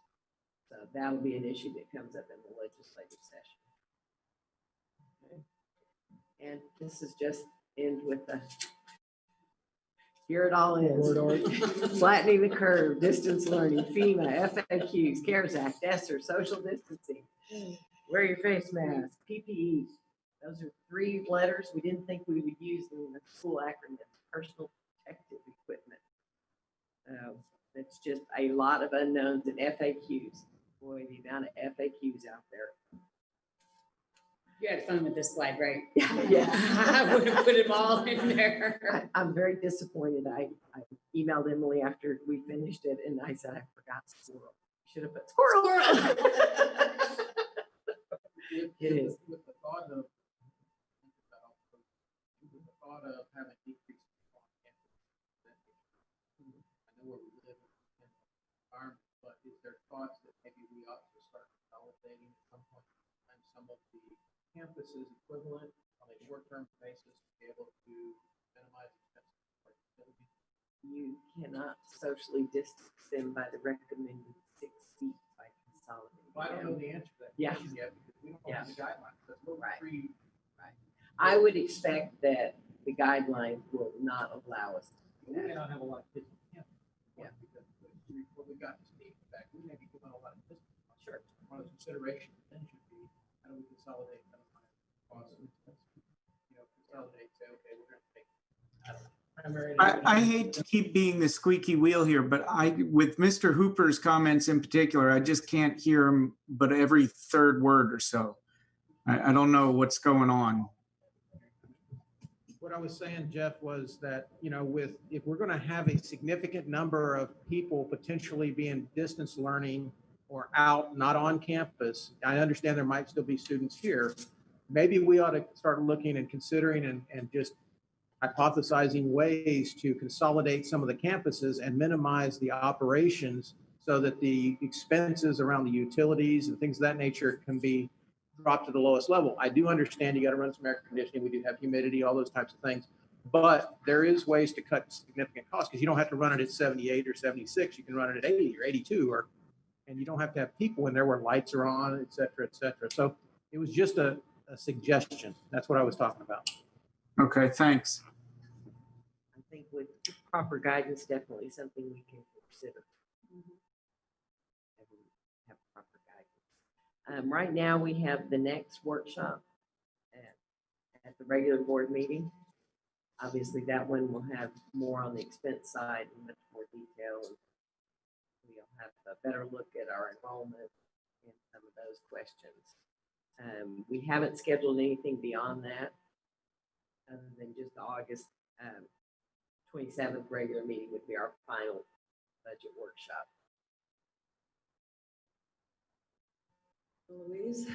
So that'll be an issue that comes up in the legislative session. Okay. And this is just end with the, here it all is. Flattening the curve, distance learning, FEMA, FAQs, CARES Act, ESSER, social distancing, wear your face mask, PPE. Those are 3 letters we didn't think we would use in the school acronyms, personal protective equipment. It's just a lot of unknowns and FAQs. Boy, the amount of FAQs out there. You had fun with this slide, right? Yeah. I would have put them all in there. I'm very disappointed. I emailed Emily after we finished it, and I said I forgot squirrel. Should have put squirrel. It is. With the thought of, having decreased on campus. I know where we live in an environment, but is there thoughts that maybe we ought to start consolidating at some point in time some of the campuses equivalent on a short-term basis to be able to minimize expenses? You cannot socially distance them by the recommended 6 feet by consolidating. Well, I don't know the answer to that Yeah. question yet because we don't have the guidelines. That's what Right. we're I would expect that the guidelines will not allow us to We do may that. not have a lot of kids on campus. Yeah. Because what we got to speak back, we may be giving a lot of distance. Sure. One of the considerations then should be, how do we consolidate minimize costs and expenses? Consolidate, say, okay, we're going to take. I hate to keep being the squeaky wheel here, but with Mr. Hooper's comments in particular, I just can't hear him but every third word or so. I don't know what's going on. What I was saying, Jeff, was that, if we're going to have a significant number of people potentially being distance learning or out, not on campus, I understand there might still be students here. Maybe we ought to start looking and considering and just hypothesizing ways to consolidate some of the campuses and minimize the operations so that the expenses around the utilities and things of that nature can be dropped to the lowest level. I do understand you got to run some air conditioning. We do have humidity, all those types of things. But there is ways to cut significant costs because you don't have to run it at 78 or 76. You can run it at 80 or 82, and you don't have to have people in there where lights are on, et cetera, et cetera. So it was just a suggestion. That's what I was talking about. Okay, thanks. I think with proper guidance, definitely something we can consider. Have proper guidance. Right now, we have the next workshop at the regular board meeting. Obviously, that one will have more on the expense side and much more detail. And we'll have a better look at our enrollment and some of those questions. We haven't scheduled anything beyond that other than just August 27th regular meeting would be our final budget workshop. Louise,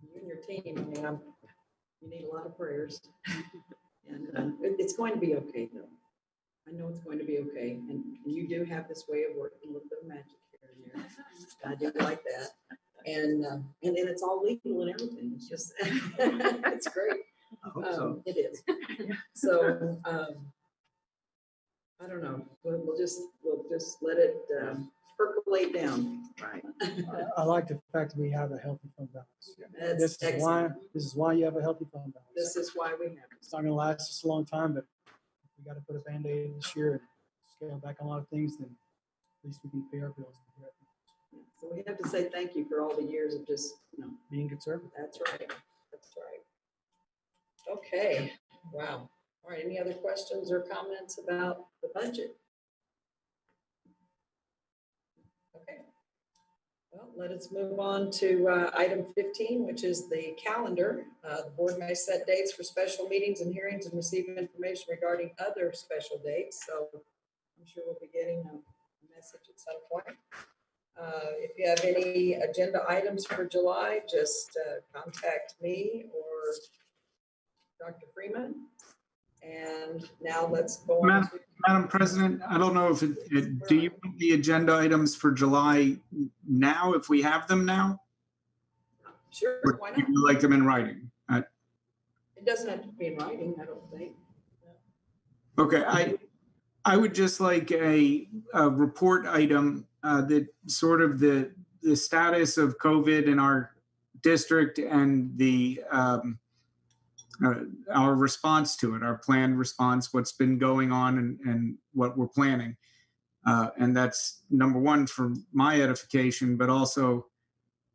you and your team, I mean, you need a lot of prayers. And it's going to be okay, though. I know it's going to be okay. And you do have this way of working, a little bit of magic here and there. I do like that. And then it's all legal and everything. It's just, it's great. I hope so. It is. So, I don't know. We'll just let it percolate down. Right. I like the fact that we have a healthy fund balance. That's This excellent. is why you have a healthy fund balance. This is why we have it. It's not gonna last us a long time, but if we gotta put a Band-Aid this year and scale back on a lot of things, then at least we can pay our bills. So we have to say thank you for all the years of just, Being conservative. that's right. That's right. Okay. Wow. All right. Any other questions or comments about the budget? Okay. Well, let us move on to item 15, which is the calendar. The board may set dates for special meetings and hearings and receive information regarding other special dates. So I'm sure we'll be getting a message at some point. If you have any agenda items for July, just contact me or Dr. Freeman. And now let's go on. to- Madam President, I don't know if do you want the agenda items for July now, if we have them now? Sure, Or why do not? you like them in writing? It doesn't have to be in writing, I don't think. Okay, I would just like a report item that sort of the status of COVID in our district and the our response to it, our planned response, what's been going on and what we're planning. And that's number one for my edification, but also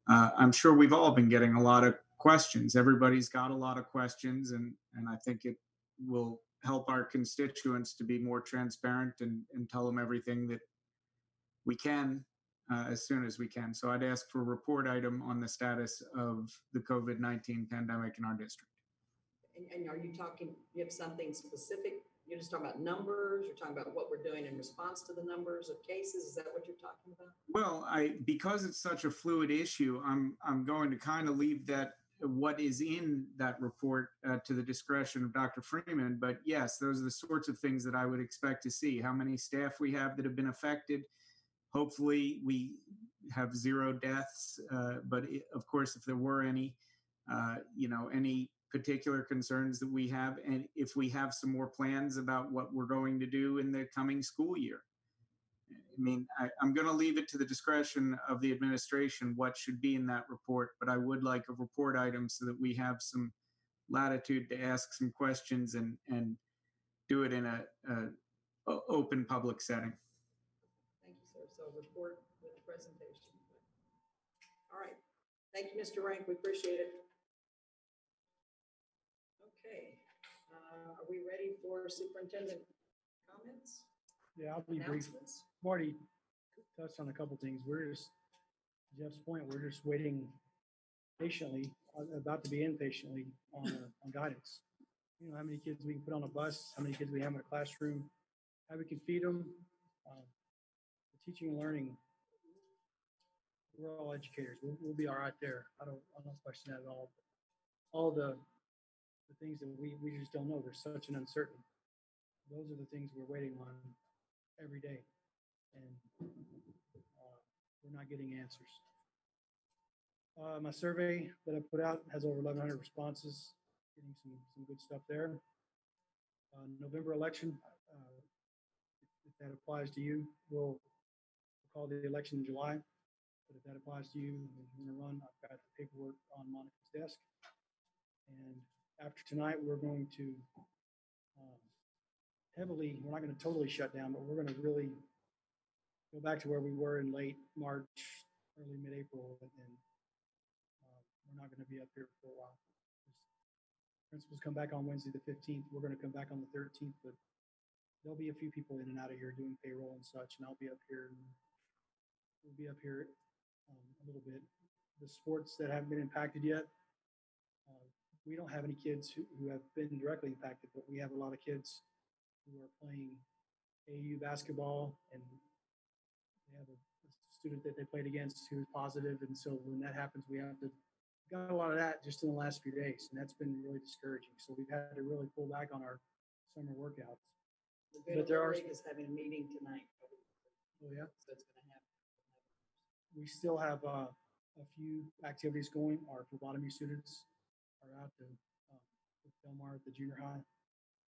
I'm sure we've all been getting a lot of questions. Everybody's got a lot of questions, and I think it will help our constituents to be more transparent and tell them everything that we can as soon as we can. So I'd ask for a report item on the status of the COVID-19 pandemic in our district. And are you talking, you have something specific you're just talking about numbers, you're talking about what we're doing in response to the numbers of cases, is that what you're talking about? Well, because it's such a fluid issue, I'm going to kind of leave that what is in that report to the discretion of Dr. Freeman. But yes, those are the sorts of things that I would expect to see. How many staff we have that have been affected. Hopefully we have 0 deaths. But of course, if there were any, any particular concerns that we have, and if we have some more plans about what we're going to do in the coming school year. I mean, I'm going to leave it to the discretion of the administration what should be in that report, but I would like a report item so that we have some latitude to ask some questions and do it in a open public setting. Thank you, sir. So report with the presentation. All right. Thank you, Mr. Rank. We appreciate it. Okay. Are we ready for superintendent comments? Yeah, I'll be brief. Announcements? I've already touched on a couple things. We're just, Jeff's point, we're just waiting patiently, about to be impatiently on guidance. You know, how many kids we can put on a bus, how many kids we have in a classroom, how we can feed them. The teaching and learning, we're all educators. We'll be all right there. I don't question that at all. All the things that we just don't know. There's such an uncertainty. Those are the things we're waiting on every day, and we're not getting answers. My survey that I put out has over 1,100 responses, getting some good stuff there. November election, if that applies to you, we'll call the election in July. But if that applies to you, and you want to run, I've got the paperwork on Monica's desk. And after tonight, we're going to we're not going to totally shut down, but we're going to really go back to where we were in late March, early mid-April, and we're not going to be up here for a while. Principals come back on Wednesday the 15th. We're going to come back on the 13th, but there'll be a few people in and out of here doing payroll and such, and I'll be up here. And we'll be up here a little bit. The sports that haven't been impacted yet, we don't have any kids who have been directly impacted, but we have a lot of kids who are playing AU basketball, and they have a student that they played against who is positive. And so when that happens, we got a lot of that just in the last few days, and that's been really discouraging. So we've had to really pull back on our summer workouts. But there League is having a meeting tonight. Oh yeah, so that's going to happen. We still have a few activities going. Our phlebotomy students are out to with Belmar at the junior high.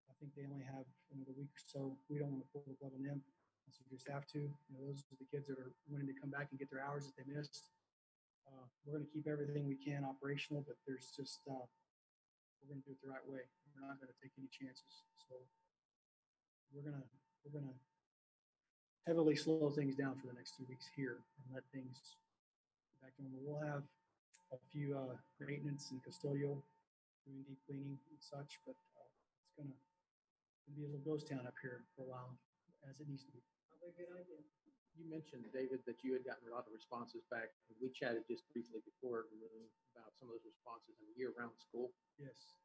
I think they only have another week or so. We don't want to pull the plug on them, so we just have to. You know, those are the kids that are wanting to come back and get their hours that they missed. We're going to keep everything we can operational, but there's just we're going to do it the right way. We're not going to take any chances. So we're gonna heavily slow things down for the next 2 weeks here and let things get back to normal. We'll have a few maintenance and custodial doing deep cleaning and such, but it's gonna be a little ghost town up here for a while, as it needs to be. Probably a good idea. You mentioned, David, that you had gotten a lot of responses back. We chatted just briefly before about some of those responses in the year-round school. Yes.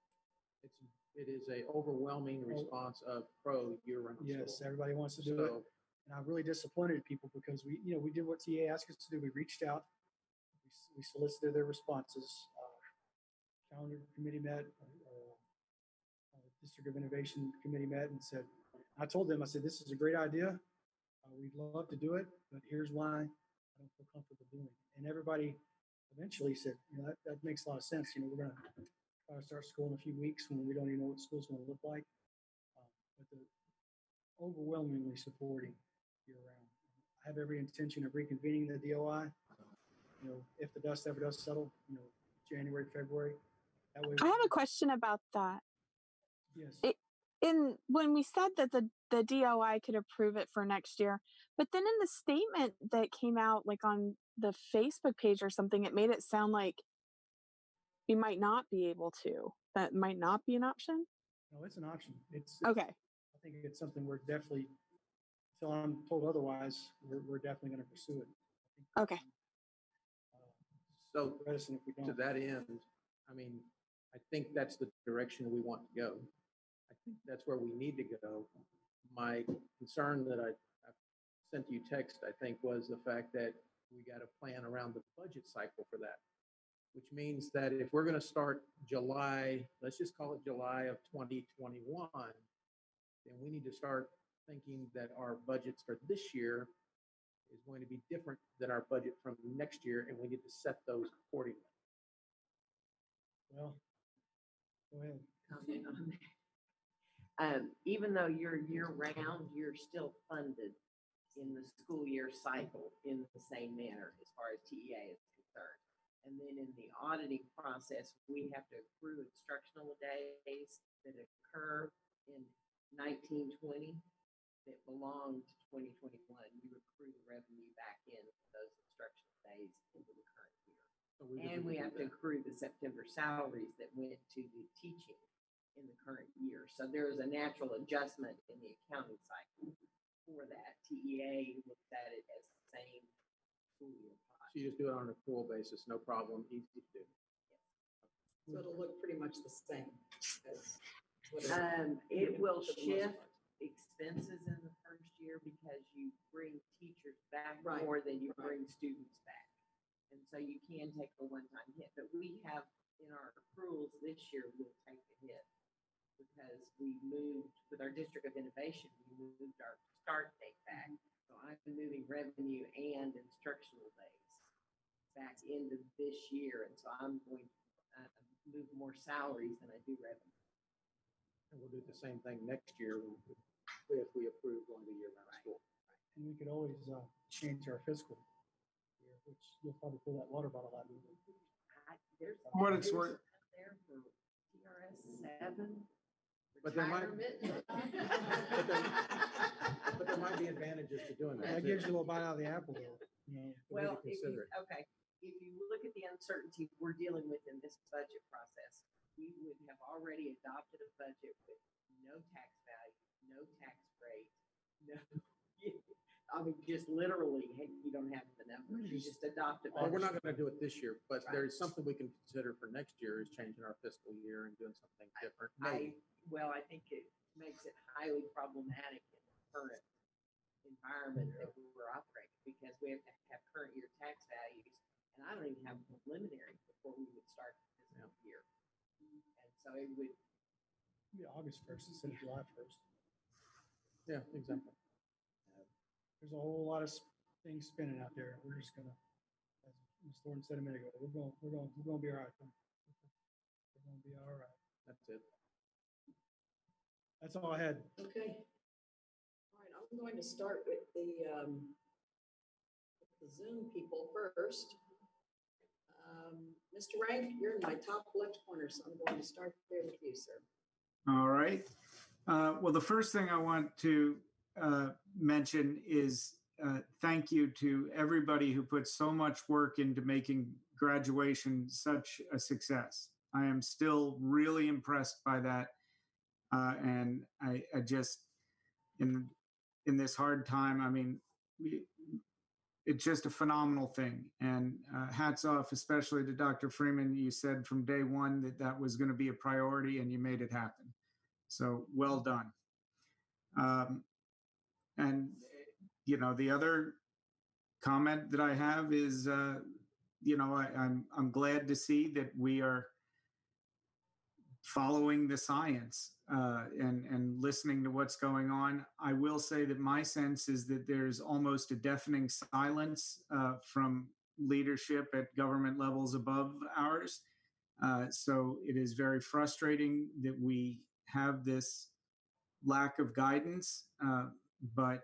It is a overwhelming response of pro year-round school. Yes, everybody wants to do it. And I've really disappointed people because we did what TA asked us to do. We reached out, we solicited their responses. Calendar committee met, District of Innovation committee met and said, I told them, I said, this is a great idea. We'd love to do it, but here's why I don't feel comfortable doing it. And everybody eventually said, that makes a lot of sense. We're going to try to start school in a few weeks when we don't even know what school's going to look like. But the overwhelmingly supporting year-round. I have every intention of reconvening the DOI. If the dust ever does settle, January, February. That way I have a question about that. Yes. When we said that the DOI could approve it for next year, but then in the statement that came out like on the Facebook page or something, it made it sound like we might not be able to. That might not be an option. No, it's an option. It's okay. I think it's something we're definitely, until I'm told otherwise, we're definitely going to pursue it. Okay. So if we don't. to that end, I mean, I think that's the direction we want to go. I think that's where we need to go. My concern that I sent you text, I think, was the fact that we got to plan around the budget cycle for that, which means that if we're going to start July, let's just call it July of 2021, then we need to start thinking that our budgets for this year is going to be different than our budget from next year, and we need to set those accordingly. Well, go ahead. Comment on that. Even though you're year-round, you're still funded in the school year cycle in the same manner as far as TEA is concerned. And then in the auditing process, we have to accrue instructional days that occur in 1920 that belong to 2021. You accrue the revenue back in those instructional days into the current year. So And we have to accrue the September salaries that went to the teaching in the current year. So there is a natural adjustment in the accounting cycle for that. TEA looks at it as the same school year. So you just do it on an accrual basis, no problem, easy to do. So it'll look pretty much the same as what It will for the most shift part. expenses in the first year because you bring teachers back Right. more than you Right. bring students back. And so you can take a one-time hit, but we have in our accruals this year, we'll take a hit because we moved with our District of Innovation, we moved our start date back. So I'm moving revenue and instructional days back into this year. And so I'm going to move more salaries than I do revenue. And we'll do the same thing next year if we approve going to year-round school. And we could always change our fiscal year, which you'll probably fill that water bottle out of. There's What it's worth. there for TRS 7. But there might- retirement. But there might be advantages to doing that. That gives you a little bite out of the apple, though. You know, Well, to consider it. okay, if you look at the uncertainty we're dealing with in this budget process, we would have already adopted a budget with no tax value, no tax rate, no, I mean, just literally, hey, you don't have the numbers, you just adopt a Well, we're budget. not going to do it this year, but Right. there's something we can consider for next year is changing our fiscal year and doing something different. Maybe. I think it makes it highly problematic in the current environment that we're operating because we have to have current year tax values. And I don't even have preliminary before we would start the fiscal year. And so it would, Yeah, August 1st instead of July 1st. Yeah, exactly. There's a whole lot of things spinning out there. We're just gonna, as Ms. Thornton said a minute ago, we're gonna be all right. We're gonna be all right. That's it. That's all I had. Okay. All right, I'm going to start with the Zoom people first. Mr. Rank, you're in my top left corner, so I'm going to start there with you, sir. All right. Well, the first thing I want to mention is thank you to everybody who put so much work into making graduation such a success. I am still really impressed by that. And I just, in this hard time, I mean, it's just a phenomenal thing. And hats off, especially to Dr. Freeman. You said from day one that that was going to be a priority and you made it happen. So well done. And, you know, the other comment that I have is, you know, I'm glad to see that we are following the science and listening to what's going on. I will say that my sense is that there's almost a deafening silence from leadership at government levels above ours. So it is very frustrating that we have this lack of guidance, but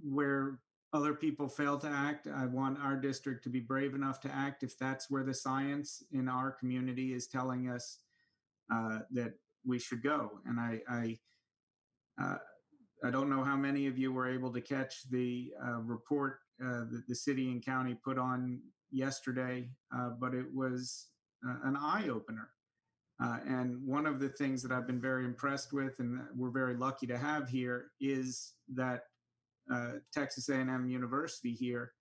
where other people fail to act, I want our district to be brave enough to act if that's where the science in our community is telling us that we should go. And I don't know how many of you were able to catch the report that the city and county put on yesterday, but it was an eye-opener. And one of the things that I've been very impressed with and that we're very lucky to have here is that Texas A&M University here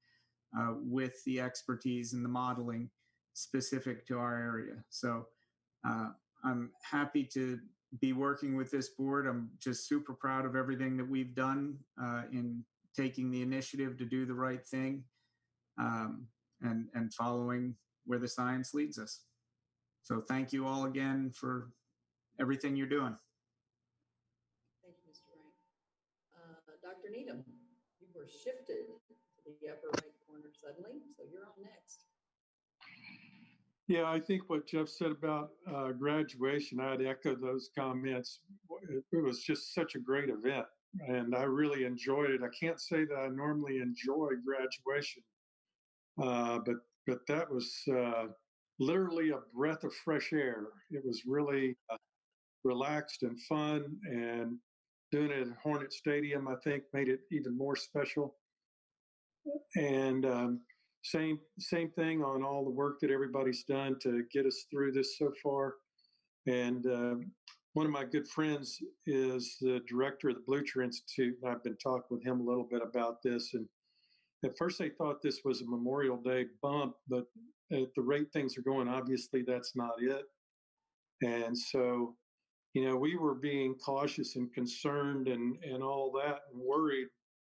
with the expertise and the modeling specific to our area. So I'm happy to be working with this board. I'm just super proud of everything that we've done in taking the initiative to do the right thing and following where the science leads us. So thank you all again for everything you're doing. Thank you, Mr. Wright. Dr. Needham, you were shifted to the upper right corner suddenly, so you're on next. Yeah, I think what Jeff said about graduation, I'd echo those comments. It was just such a great event, and I really enjoyed it. I can't say that I normally enjoy graduation, but that was literally a breath of fresh air. It was really relaxed and fun, and doing it at Hornet Stadium, I think, made it even more special. And same thing on all the work that everybody's done to get us through this so far. And one of my good friends is the director of the Blucher Institute, and I've been talking with him a little bit about this. And at first they thought this was a Memorial Day bump, but at the rate things are going, obviously that's not it. And so, you know, we were being cautious and concerned and all that and worried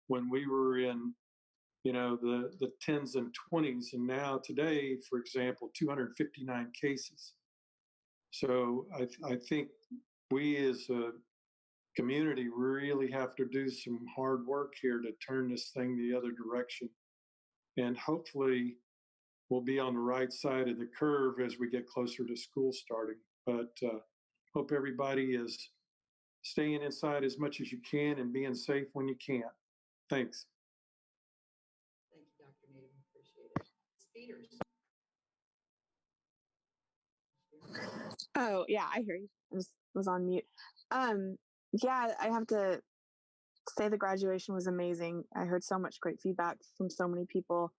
when we were in, you know, the 10s and 20s. And now today, for example, 259 cases. So I think we as a community really have to do some hard work here to turn this thing the other direction. And hopefully we'll be on the right side of the curve as we get closer to school starting. But hope everybody is staying inside as much as you can and being safe when you can. Thanks. Thank you, Dr. Needham. Appreciate it. Ms. Peters. Oh, yeah, I hear you. I was on mute. Yeah, I have to say the graduation was amazing. I heard so much great feedback from so many people,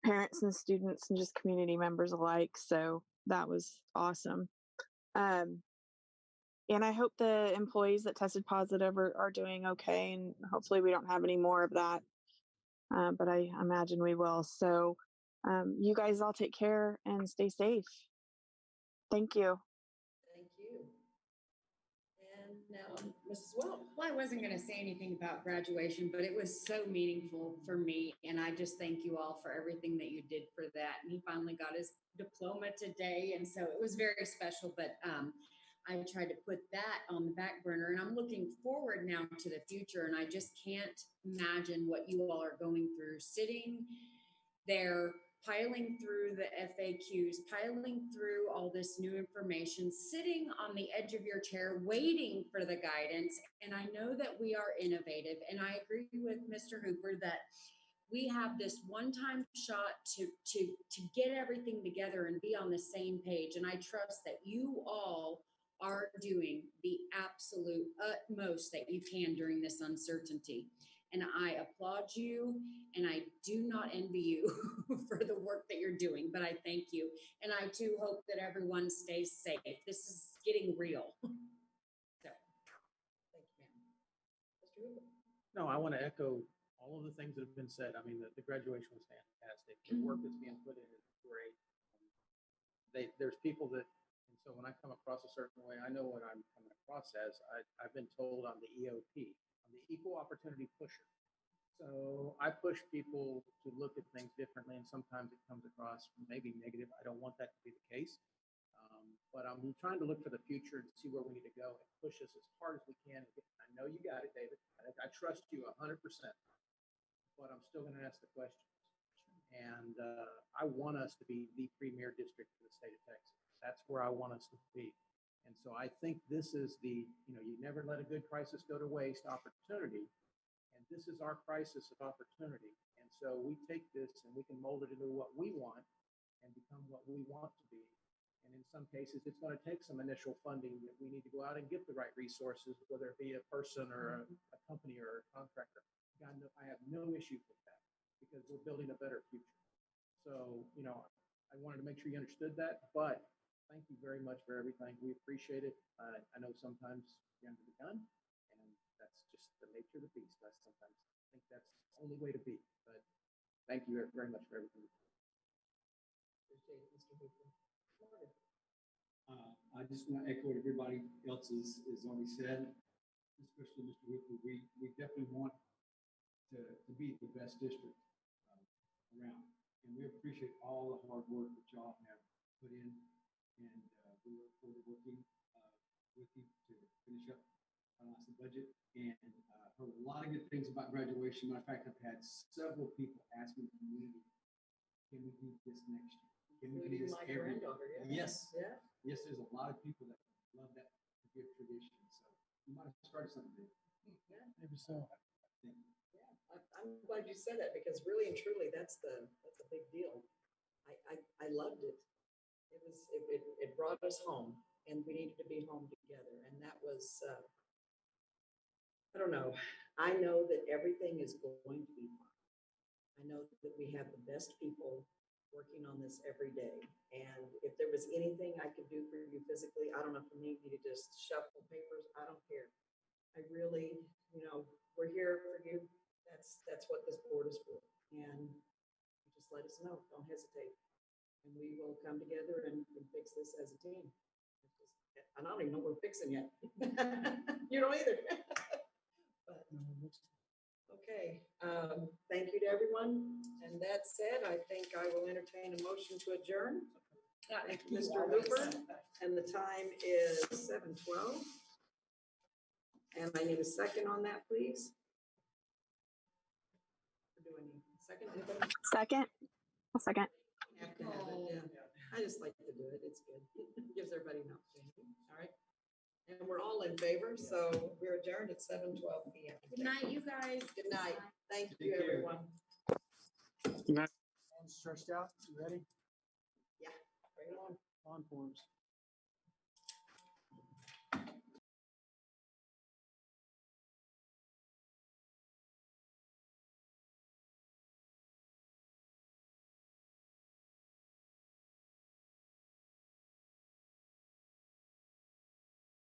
parents and students and just community members alike. So that was awesome. And I hope the employees that tested positive are doing okay, and hopefully we don't have any more of that. But I imagine we will. So you guys all take care and stay safe. Thank you. Thank you. And now, Mrs. Welch. Well, I wasn't going to say anything about graduation, but it was so meaningful for me. And I just thank you all for everything that you did for that. And he finally got his diploma today. And so it was very special. But I tried to put that on the back burner. And I'm looking forward now to the future. And I just can't imagine what you all are going through, sitting there, piling through the FAQs, piling through all this new information, sitting on the edge of your chair, waiting for the guidance. And I know that we are innovative. And I agree with Mr. Hooper that we have this one-time shot to get everything together and be on the same page. And I trust that you all are doing the absolute utmost that you can during this uncertainty. And I applaud you, and I do not envy you for the work that you're doing, but I thank you. And I too hope that everyone stays safe. This is getting real. So, Thank you, ma'am. Mr. Hooper. No, I want to echo all of the things that have been said. I mean, the graduation was fantastic. The work that's being put in is great. There's people that, and so when I come across a certain way, I know what I'm coming across as. I've been told I'm the EOP, I'm the equal opportunity pusher. So I push people to look at things differently, and sometimes it comes across maybe negative. I don't want that to be the case. But I'm trying to look for the future and see where we need to go and push us as hard as we can. I know you got it, David. I trust you 100%, but I'm still going to ask the questions. And I want us to be the premier district in the state of Texas. That's where I want us to be. And so I think this is the, you never let a good crisis go to waste opportunity. And this is our crisis of opportunity. And so we take this and we can mold it into what we want and become what we want to be. And in some cases, it's going to take some initial funding that we need to go out and get the right resources, whether it be a person or a company or a contractor. God, I have no issues with that because we're building a better future. So, I wanted to make sure you understood that, but thank you very much for everything. We appreciate it. I know sometimes you're under the gun, and that's just the nature of the beast. I sometimes think that's the only way to be, but thank you very much for everything. Appreciate it, Mr. Hooper. I just want to echo what everybody else is already said, especially Mr. Hooper. We definitely want to be the best district around. And we appreciate all the hard work that y'all have put in. And we look forward to working with you to finish up the budget. And heard a lot of good things about graduation. Matter of fact, I've had several people ask me in the community, can we do this next year? Can we do Including this my every year? granddaughter, yeah. Yes. Yeah. Yes, there's a lot of people that love that good tradition. So you might have started something big. Maybe so. Thank you. Yeah, I'm glad you said that because really and truly, that's a big deal. I loved it. It brought us home and we needed to be home together. And that was, I don't know. I know that everything is going to be fine. I know that we have the best people working on this every day. And if there was anything I could do for you physically, I don't know, for me to just shuffle papers, I don't care. I really, we're here for you. That's what this board is for. And just let us know. Don't hesitate. And we will come together and fix this as a team. And I don't even know what we're fixing yet. You don't either. But, okay. Thank you to everyone. And that said, I think I will entertain a motion to adjourn. Thank you, Mr. Hooper. And the time is 7:12. And I need a second on that, please. Do I need a second? Anybody? Second. A second. Have to have it, yeah. I just like to do it. It's good. Gives everybody an opportunity. All right. And we're all in favor, so we're adjourned at 7:12 p.m. Good night, you guys. Good night. Thank Take you, care. everyone. Hands stretched out, you ready? Yeah, bring it on. On forms.